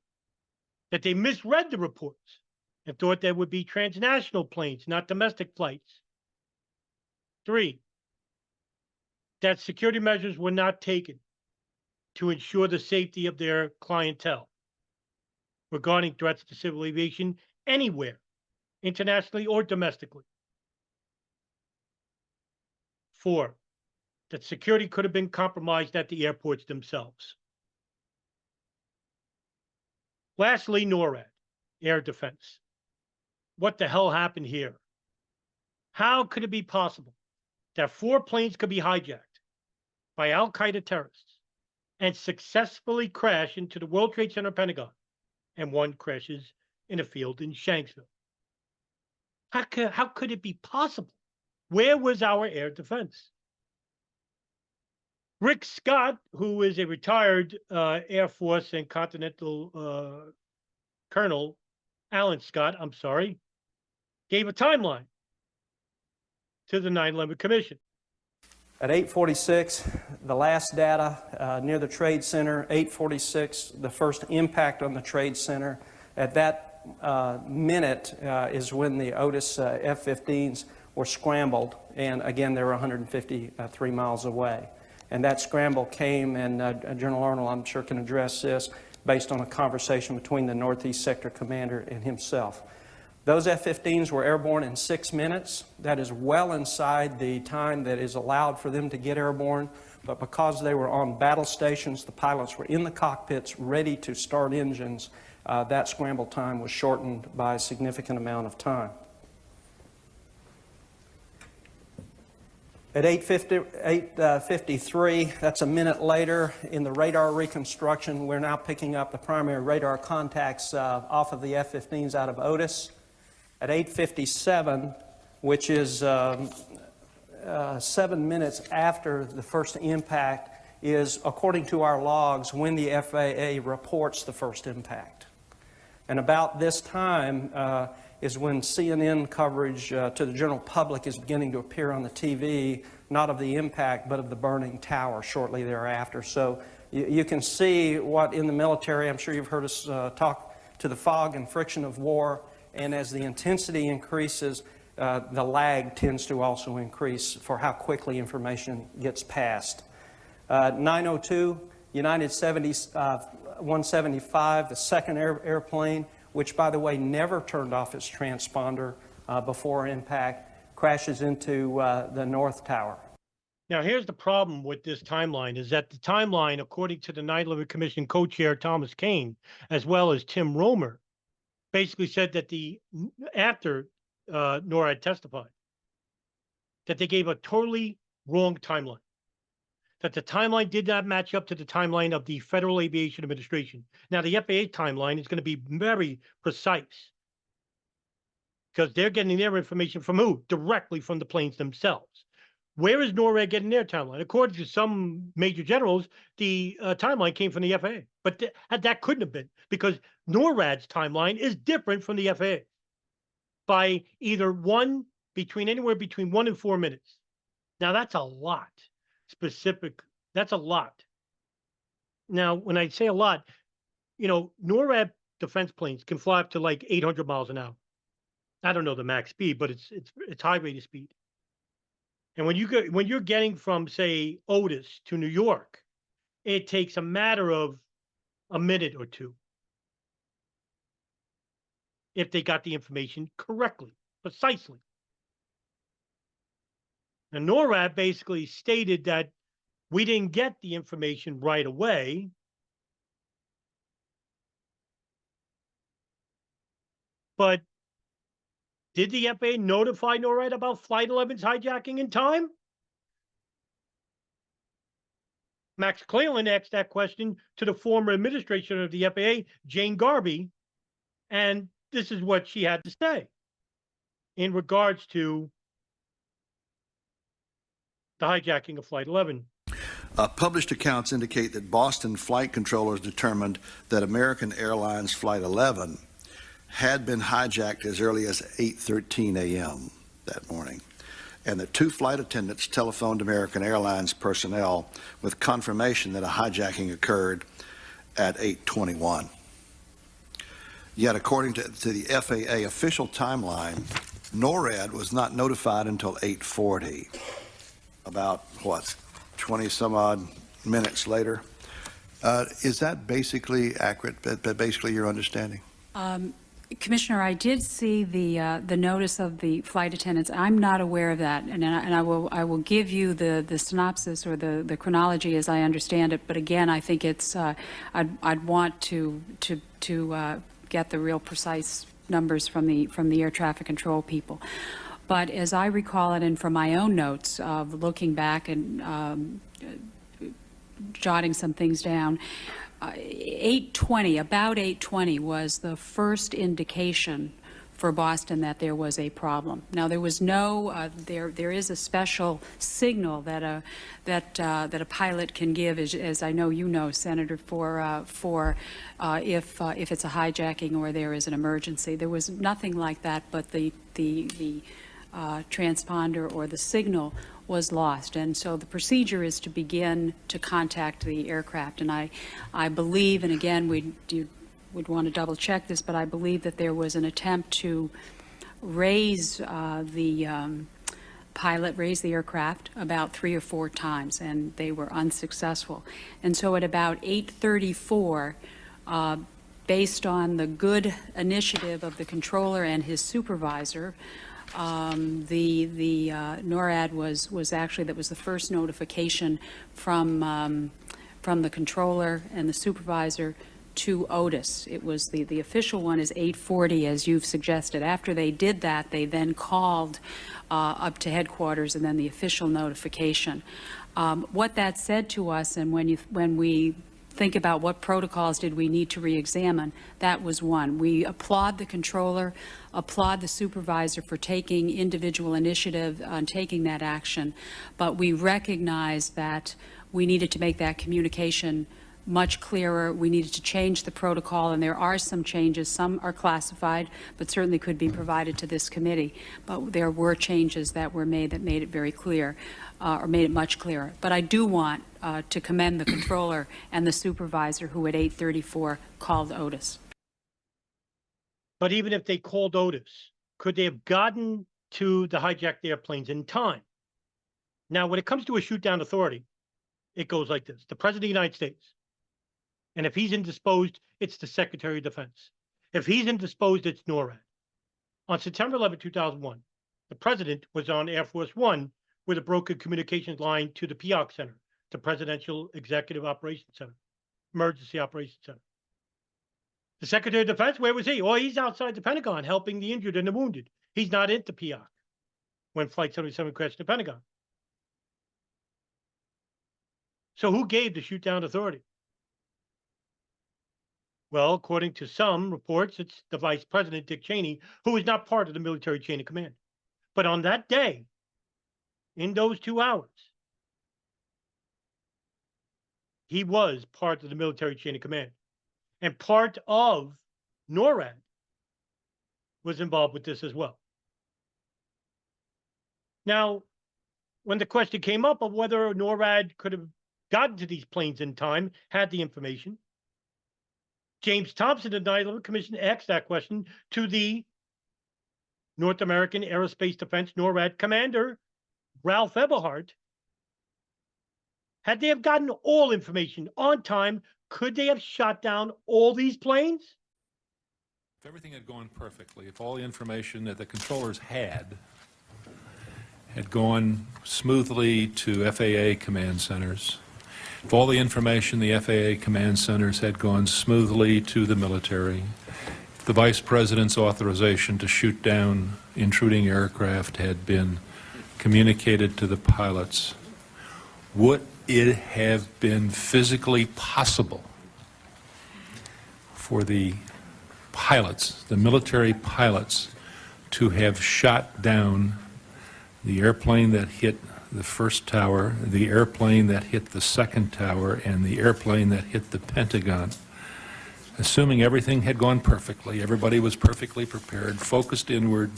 that they misread the reports and thought there would be transnational planes, not domestic flights. 3, that security measures were not taken to ensure the safety of their clientele regarding threats to civil aviation anywhere, internationally or domestically. 4, that security could have been compromised at the airports themselves. Lastly, NORAD, air defense. What the hell happened here? How could it be possible that 4 planes could be hijacked by al-Qaeda terrorists and successfully crash into the World Trade Center Pentagon, and 1 crashes in a field in Shanksville? How could it be possible? Where was our air defense? Rick Scott, who is a retired Air Force and Continental Colonel, Alan Scott, I'm sorry, gave a timeline to the 9/11 Commission. At 8:46, the last data near the Trade Center, 8:46, the first impact on the Trade Center. At that minute is when the Otis F-15s were scrambled, and again, they were 153 miles away. And that scramble came, and General Arnold, I'm sure, can address this, based on a conversation between the Northeast Sector Commander and himself. Those F-15s were airborne in 6 minutes. That is well inside the time that is allowed for them to get airborne, but because they were on battle stations, the pilots were in the cockpits ready to start engines, that scramble time was shortened by a significant amount of time. At 8:53, that's a minute later, in the radar reconstruction, we're now picking up the primary radar contacts off of the F-15s out of Otis. At 8:57, which is 7 minutes after the first impact, is, according to our logs, when the FAA reports the first impact. And about this time is when CNN coverage to the general public is beginning to appear on the TV, not of the impact, but of the burning tower shortly thereafter. So you can see what in the military, I'm sure you've heard us talk to the fog and friction of war, and as the intensity increases, the lag tends to also increase for how quickly information gets passed. 902, United 175, the second airplane, which, by the way, never turned off its transponder before impact, crashes into the North Tower. Now, here's the problem with this timeline, is that the timeline, according to the 9/11 Commission co-chair Thomas Kane, as well as Tim Romer, basically said that after NORAD testified, that they gave a totally wrong timeline, that the timeline did not match up to the timeline of the Federal Aviation Administration. Now, the FAA timeline is going to be very precise because they're getting their information from who? Directly from the planes themselves. Where is NORAD getting their timeline? According to some major generals, the timeline came from the FAA. But that couldn't have been, because NORAD's timeline is different from the FAA by either anywhere between 1 and 4 minutes. Now, that's a lot. That's a lot. Now, when I say a lot, NORAD defense planes can fly up to like 800 miles an hour. I don't know the max speed, but it's high rate of speed. And when you're getting from, say, Otis to New York, it takes a matter of a minute or two if they got the information correctly, precisely. And NORAD basically stated that we didn't get the information right away. But did the FAA notify NORAD about Flight 11's hijacking in time? Max Cleland asked that question to the former administrator of the FAA, Jane Garvey, and this is what she had to say in regards to the hijacking of Flight 11. Published accounts indicate that Boston flight controllers determined that American Airlines Flight 11 had been hijacked as early as 8:13 a.m. that morning, and that 2 flight attendants telephoned American Airlines personnel with confirmation that a hijacking occurred at 8:21. Yet, according to the FAA official timeline, NORAD was not notified until 8:40, about, 20 some odd minutes later. Is that basically accurate, basically your understanding? Commissioner, I did see the notice of the flight attendants. I'm not aware of that, and I will give you the synopsis or the chronology as I understand it. But again, I think it's I'd want to get the real precise numbers from the air traffic control people. But as I recall it, and from my own notes of looking back and jotting some things down, 8:20, about 8:20 was the first indication for Boston that there was a problem. Now, there was no, there is a special signal that a pilot can give, as I know you know, Senator, for if it's a hijacking or there is an emergency. There was nothing like that, but the transponder or the signal was lost, and so the procedure is to begin to contact the aircraft. And I believe, and again, we'd want to double check this, but I believe that there was an attempt to raise the aircraft about 3 or 4 times, and they were unsuccessful. And so at about 8:34, based on the good initiative of the controller and his supervisor, the NORAD was actually, that was the first notification from the controller and the supervisor to Otis. It was the official one is 8:40, as you've suggested. After they did that, they then called up to headquarters, and then the official notification. What that said to us, and when we think about what protocols did we need to re-examine, that was one. We applaud the controller, applaud the supervisor for taking individual initiative on taking that action, but we recognize that we needed to make that communication much clearer. We needed to change the protocol, and there are some changes. Some are classified, but certainly could be provided to this committee. But there were changes that were made that made it very clear, or made it much clearer. But I do want to commend the controller and the supervisor who at 8:34 called Otis. But even if they called Otis, could they have gotten to the hijacked airplanes in time? Now, when it comes to a shoot-down authority, it goes like this. The President of the United States. And if he's indisposed, it's the Secretary of Defense. If he's indisposed, it's NORAD. On September 11, 2001, the President was on Air Force One with a broken communications line to the POC Center, the Presidential Executive Operations Center, Emergency Operations Center. The Secretary of Defense, where was he? Oh, he's outside the Pentagon helping the injured and the wounded. He's not into POC when Flight 77 crashed the Pentagon. So who gave the shoot-down authority? Well, according to some reports, it's the Vice President, Dick Cheney, who is not part of the military chain of command. But on that day, in those 2 hours, he was part of the military chain of command. And part of NORAD was involved with this as well. Now, when the question came up of whether NORAD could have gotten to these planes in time, had the information, James Thompson of the 9/11 Commission asked that question to the North American Aerospace Defense NORAD commander, Ralph Eberhardt. Had they have gotten all information on time, could they have shot down all these planes? If everything had gone perfectly, if all the information that the controllers had gone smoothly to FAA command centers, if all the information the FAA command centers had gone smoothly to the military, if the Vice President's authorization to shoot down intruding aircraft had been communicated to the pilots, would it have been physically possible for the pilots, the military pilots, to have shot down the airplane that hit the first tower, the airplane that hit the second tower, and the airplane that hit the Pentagon? Assuming everything had gone perfectly, everybody was perfectly prepared, focused inward,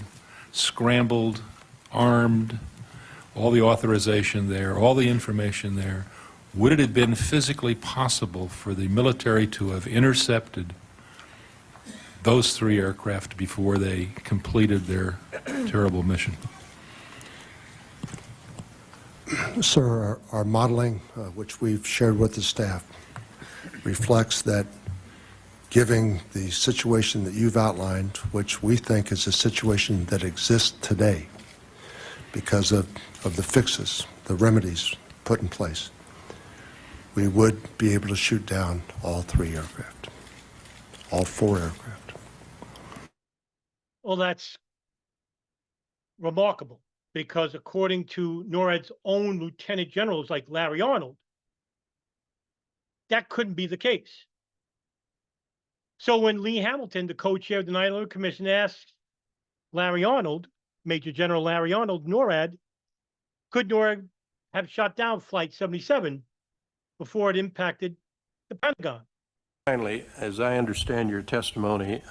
scrambled, armed, all the authorization there, all the information there, would it have been physically possible for the military to have intercepted those 3 aircraft before they completed their terrible mission? Sir, our modeling, which we've shared with the staff, reflects that given the situation that you've outlined, which we think is a situation that exists today because of the fixes, the remedies put in place, we would be able to shoot down all 3 aircraft, all 4 aircraft. Well, that's remarkable, because according to NORAD's own lieutenant generals like Larry Arnold, that couldn't be the case. So when Lee Hamilton, the co-chair of the 9/11 Commission, asked Larry Arnold, Major General Larry Arnold, NORAD, could NORAD have shot down Flight 77 before it impacted the Pentagon? Finally, as I understand your testimony,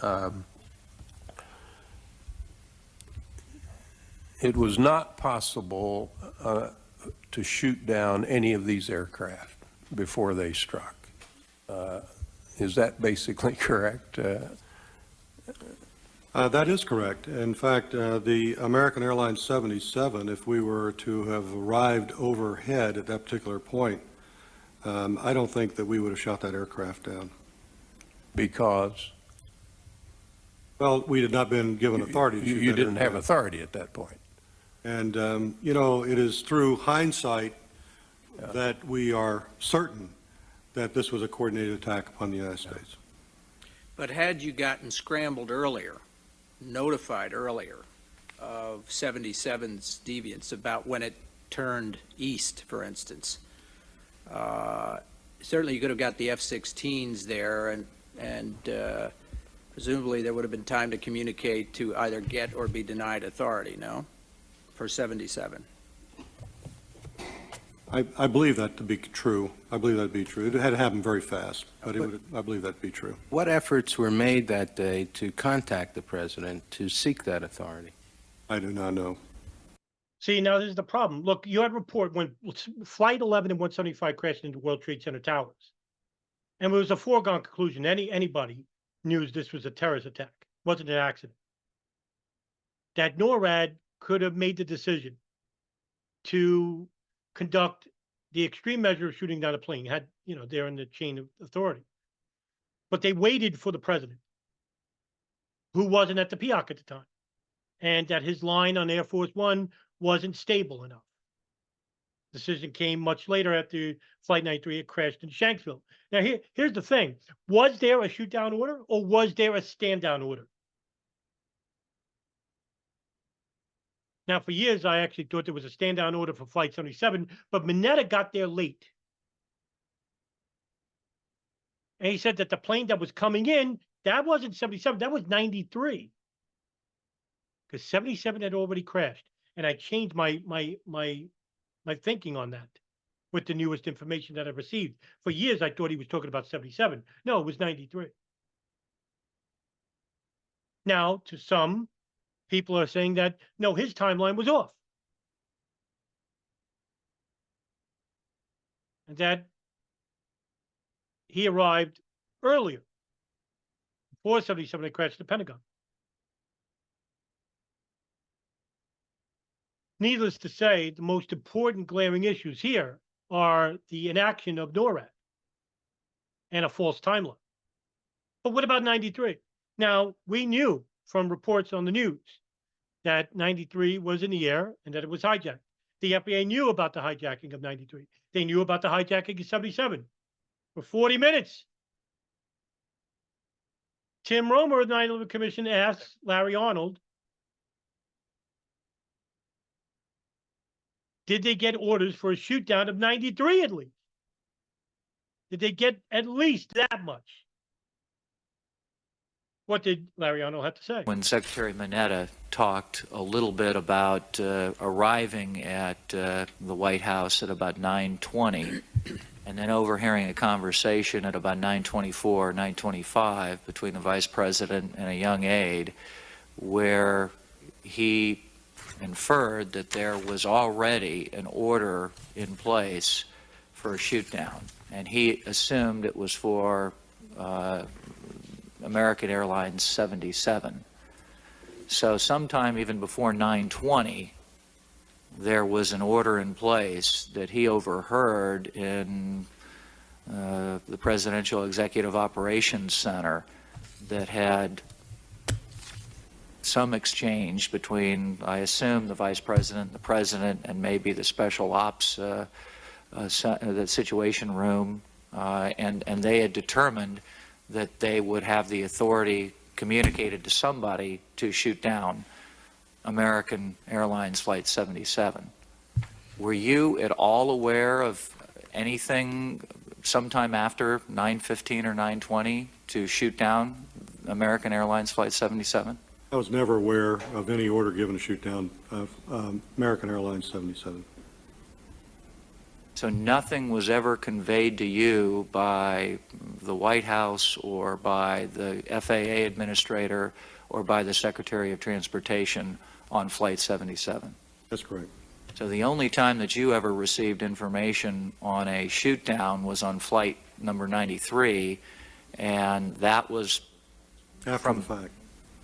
it was not possible to shoot down any of these aircraft before they struck. Is that basically correct? That is correct. In fact, the American Airlines 77, if we were to have arrived overhead at that particular point, I don't think that we would have shot that aircraft down. Because? Well, we had not been given authority to shoot You that didn't have aircraft. authority at that point. And, you know, it is through hindsight that we are certain that this was a coordinated attack upon the United States. But had you gotten scrambled earlier, notified earlier of 77's deviance about when it turned east, for instance, certainly you could have got the F-16s there, and presumably there would have been time to communicate to either get or be denied authority, no? For 77. I believe that to be true. I believe that to be true. It had to happen very fast, but I believe that to be true. What efforts were made that day to contact the president to seek that authority? I do not know. See, now this is the problem. Look, you had a report when Flight 11 and 175 crashed into World Trade Center towers. And it was a foregone conclusion. Anybody knew this was a terrorist attack. It wasn't an accident. That NORAD could have made the decision to conduct the extreme measure of shooting down a plane, they're in the chain of authority. But they waited for the president, who wasn't at the PIOC at the time, and that his line on Air Force One wasn't stable enough. Decision came much later after Flight 93 had crashed in Shanksville. Now, here's the thing. Was there a shoot down order or was there a stand down order? Now, for years, I actually thought there was a stand down order for Flight 77, but Mineta got there late. And he said that the plane that was coming in, that wasn't 77, that was 93. Because 77 had already crashed. And I changed my thinking on that with the newest information that I've received. For years, I thought he was talking about 77. No, it was 93. Now, to some, people are saying that, no, his timeline was off. And that he arrived earlier, before 77 had crashed the Pentagon. Needless to say, the most important glaring issues here are the inaction of NORAD and a false timeline. But what about 93? Now, we knew from reports on the news that 93 was in the air and that it was hijacked. The FAA knew about the hijacking of 93. They knew about the hijacking of 77 for 40 minutes. Tim Romer of the 9/11 Commission asked Larry Arnold, did they get orders for a shoot down of 93 at least? Did they get at least that much? What did Larry Arnold have to say? When Secretary Mineta talked a little bit about arriving at the White House at about 9:20, and then overhearing a conversation at about 9:24, 9:25 between the Vice President and a young aide, where he inferred that there was already an order in place for a shoot down, and he assumed it was for American Airlines 77. So sometime even before 9:20, there was an order in place that he overheard in the Presidential Executive Operations Center that had some exchange between, I assume, the Vice President, the President, and maybe the Special Ops, the Situation Room, and they had determined that they would have the authority communicated to somebody to shoot down American Airlines Flight 77. Were you at all aware of anything sometime after 9:15 or 9:20 to shoot down American Airlines Flight 77? I was never aware of any order given to shoot down American Airlines 77. So nothing was ever conveyed to you by the White House or by the FAA administrator or by the Secretary of Transportation on Flight 77? That's correct. So the only time that you ever received information on a shoot down was on flight number 93, and that was after the fact.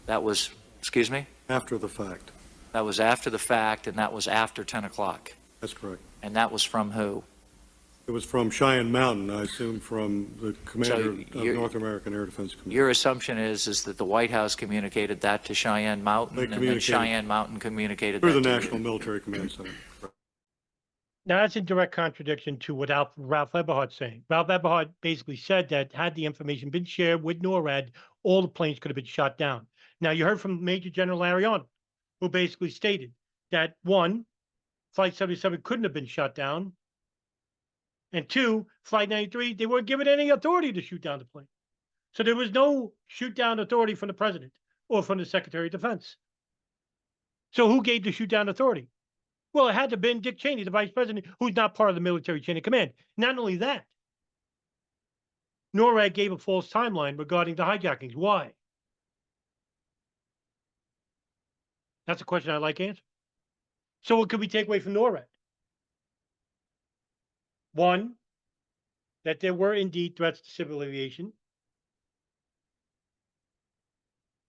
That was, excuse me? After the fact. That was after the fact, and that was after 10 o'clock. That's correct. And that was from who? It was from Cheyenne Mountain, I assume from the commander of North American Air Defense Command. Your assumption is that the White House communicated that to Cheyenne Mountain, and then Cheyenne Mountain communicated that through to the National Military Command Center. Now, that's in direct contradiction to what Ralph Eberhardt's saying. Ralph Eberhardt basically said that had the information been shared with NORAD, all the planes could have been shot down. Now, you heard from Major General Larry Arnold, who basically stated that, one, Flight 77 couldn't have been shot down, and two, Flight 93, they weren't given any authority to shoot down the plane. So there was no shoot down authority from the president or from the Secretary of Defense. So who gave the shoot down authority? Well, it had to have been Dick Cheney, the vice president, who's not part of the military chain of command. Not only that, NORAD gave a false timeline regarding the hijackings. Why? That's a question I'd like answered. So what could we take away from NORAD? One, that there were indeed threats to civil aviation,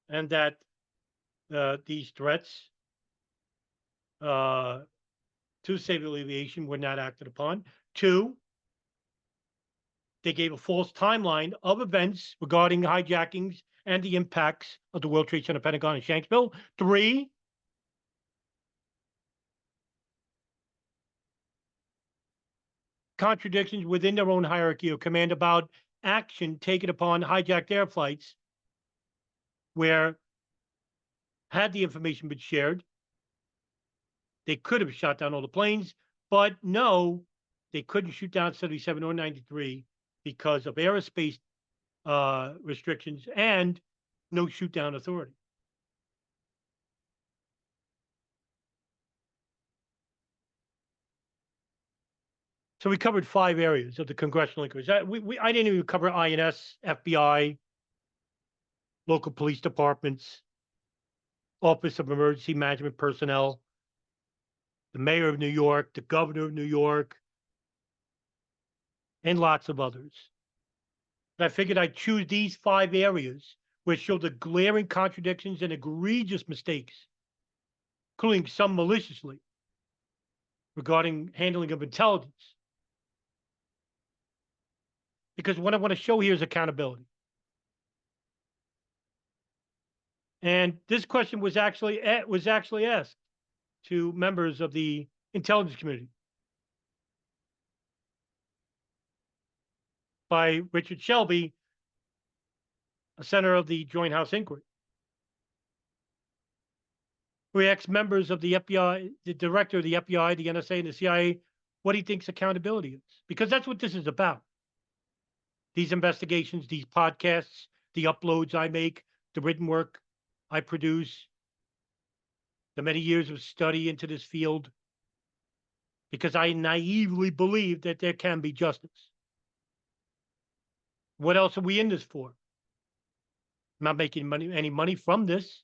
and that these threats to civil aviation were not acted upon. Two, they gave a false timeline of events regarding hijackings and the impacts of the World Trade Center, Pentagon, and Shanksville. Three, contradictions within their own hierarchy of command about action taken upon hijacked air flights where, had the information been shared, they could have shot down all the planes, but no, they couldn't shoot down 77 or 93 because of aerospace restrictions and no shoot down authority. So we covered 5 areas of the congressional inquiries. I didn't even cover INS, FBI, local police departments, Office of Emergency Management Personnel, the mayor of New York, the governor of New York, and lots of others. But I figured I'd choose these 5 areas which show the glaring contradictions and egregious mistakes, including some maliciously, regarding handling of intelligence. Because what I want to show here is accountability. And this question was actually asked to members of the intelligence community by Richard Shelby, a senator of the Joint House Inquiry, who asked members of the FBI, the director of the FBI, the NSA, and the CIA, what he thinks accountability is. Because that's what this is about. These investigations, these podcasts, the uploads I make, the written work I produce, the many years of study into this field, because I naively believe that there can be justice. What else are we in this for? I'm not making any money from this,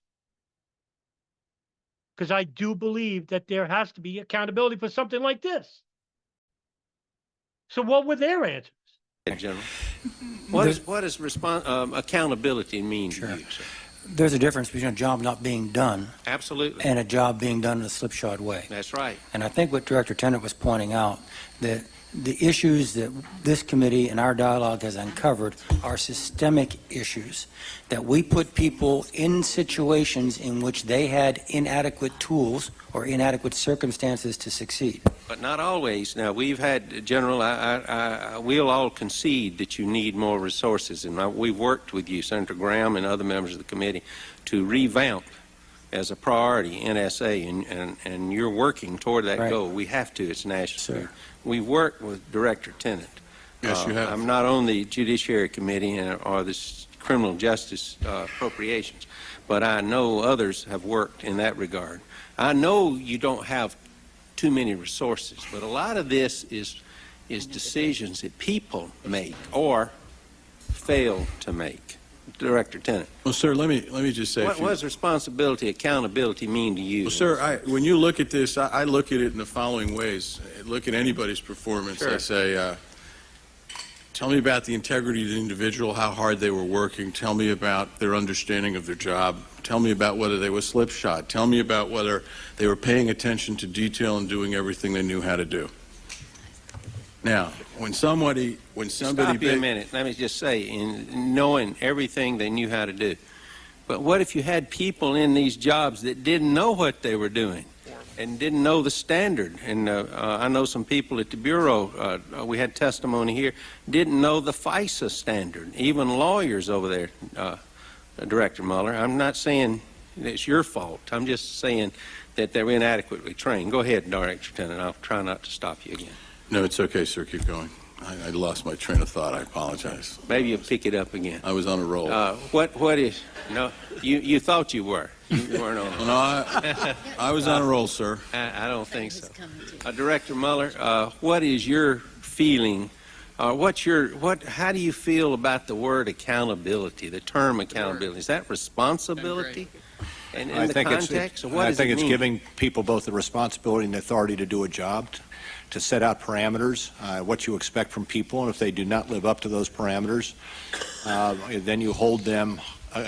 because I do believe that there has to be accountability for something like this. So what were their answers? General, what does accountability mean to you, sir? There's a difference between a job not being done Absolutely. and a job being done in a slipshod way. That's right. And I think what Director Tennant was pointing out, that the issues that this committee and our dialogue has uncovered are systemic issues, that we put people in situations in which they had inadequate tools or inadequate circumstances to succeed. But not always. Now, we've had, General, we'll all concede that you need more resources, and we've worked with you, Senator Graham and other members of the committee, to revamp as a priority NSA, and you're working toward that goal. We have to. It's national. Sir. We've worked with Director Tennant. Yes, you have. I'm not on the Judiciary Committee or the Criminal Justice Appropriations, but I know others have worked in that regard. I know you don't have too many resources, but a lot of this is decisions that people make or fail to make. Director Tennant. Well, sir, let me just say. What does responsibility, accountability mean to you? Well, sir, when you look at this, I look at it in the following ways. I look at anybody's performance. Sure. I say, tell me about the integrity of the individual, how hard they were working. Tell me about their understanding of their job. Tell me about whether they were slipshod. Tell me about whether they were paying attention to detail and doing everything they knew how to do. Now, when somebody Stop you a minute. Let me just say, in knowing everything they knew how to do. But what if you had people in these jobs that didn't know what they were doing and didn't know the standard? And I know some people at the Bureau, we had testimony here, didn't know the FISA standard, even lawyers over there, Director Mueller. I'm not saying it's your fault. I'm just saying that they're inadequately trained. Go ahead, Director Tennant. I'll try not to stop you again. No, it's okay, sir. Keep going. I lost my train of thought. I apologize. Maybe you'll pick it up again. I was on a roll. What is, no, you thought you were. You weren't on a roll. No, I was on a roll, sir. I don't think so. Director Mueller, what is your feeling? How do you feel about the word accountability, the term accountability? Is that responsibility? And in the context, or what does it mean? I think it's giving people both the responsibility and the authority to do a job, to set out parameters, what you expect from people, and if they do not live up to those parameters, then you hold them,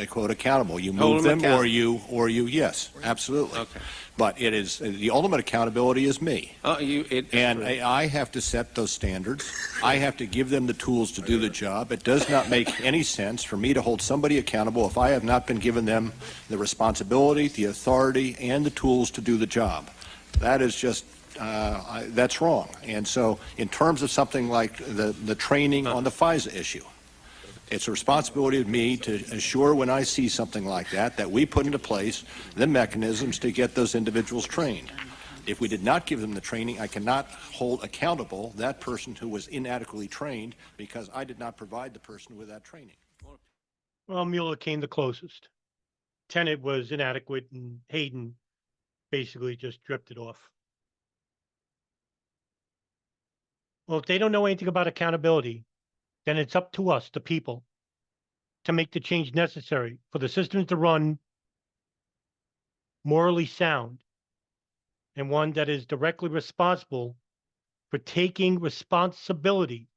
quote, accountable. You move them, or you, yes, absolutely. Okay. But it is, the ultimate accountability is me. And I have to set those standards. I have to give them the tools to do the job. It does not make any sense for me to hold somebody accountable if I have not been given them the responsibility, the authority, and the tools to do the job. That is just, that's wrong. And so in terms of something like the training on the FISA issue, it's a responsibility of me to assure when I see something like that we put into place the mechanisms to get those individuals trained. If we did not give them the training, I cannot hold accountable that person who was inadequately trained because I did not provide the person with that training. Well, Mueller came the closest. Tenet was inadequate, and Hayden basically just drifted off. Well, if they don't know anything about accountability, then it's up to us, the people, to make the change necessary for the systems to run morally sound and one that is directly responsible for taking responsibility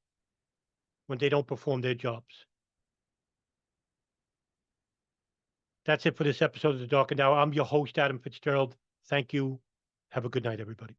when they don't perform their jobs. That's it for this episode of The Darkened Hour. I'm your host, Adam Fitzgerald. Thank you. Have a good night, everybody.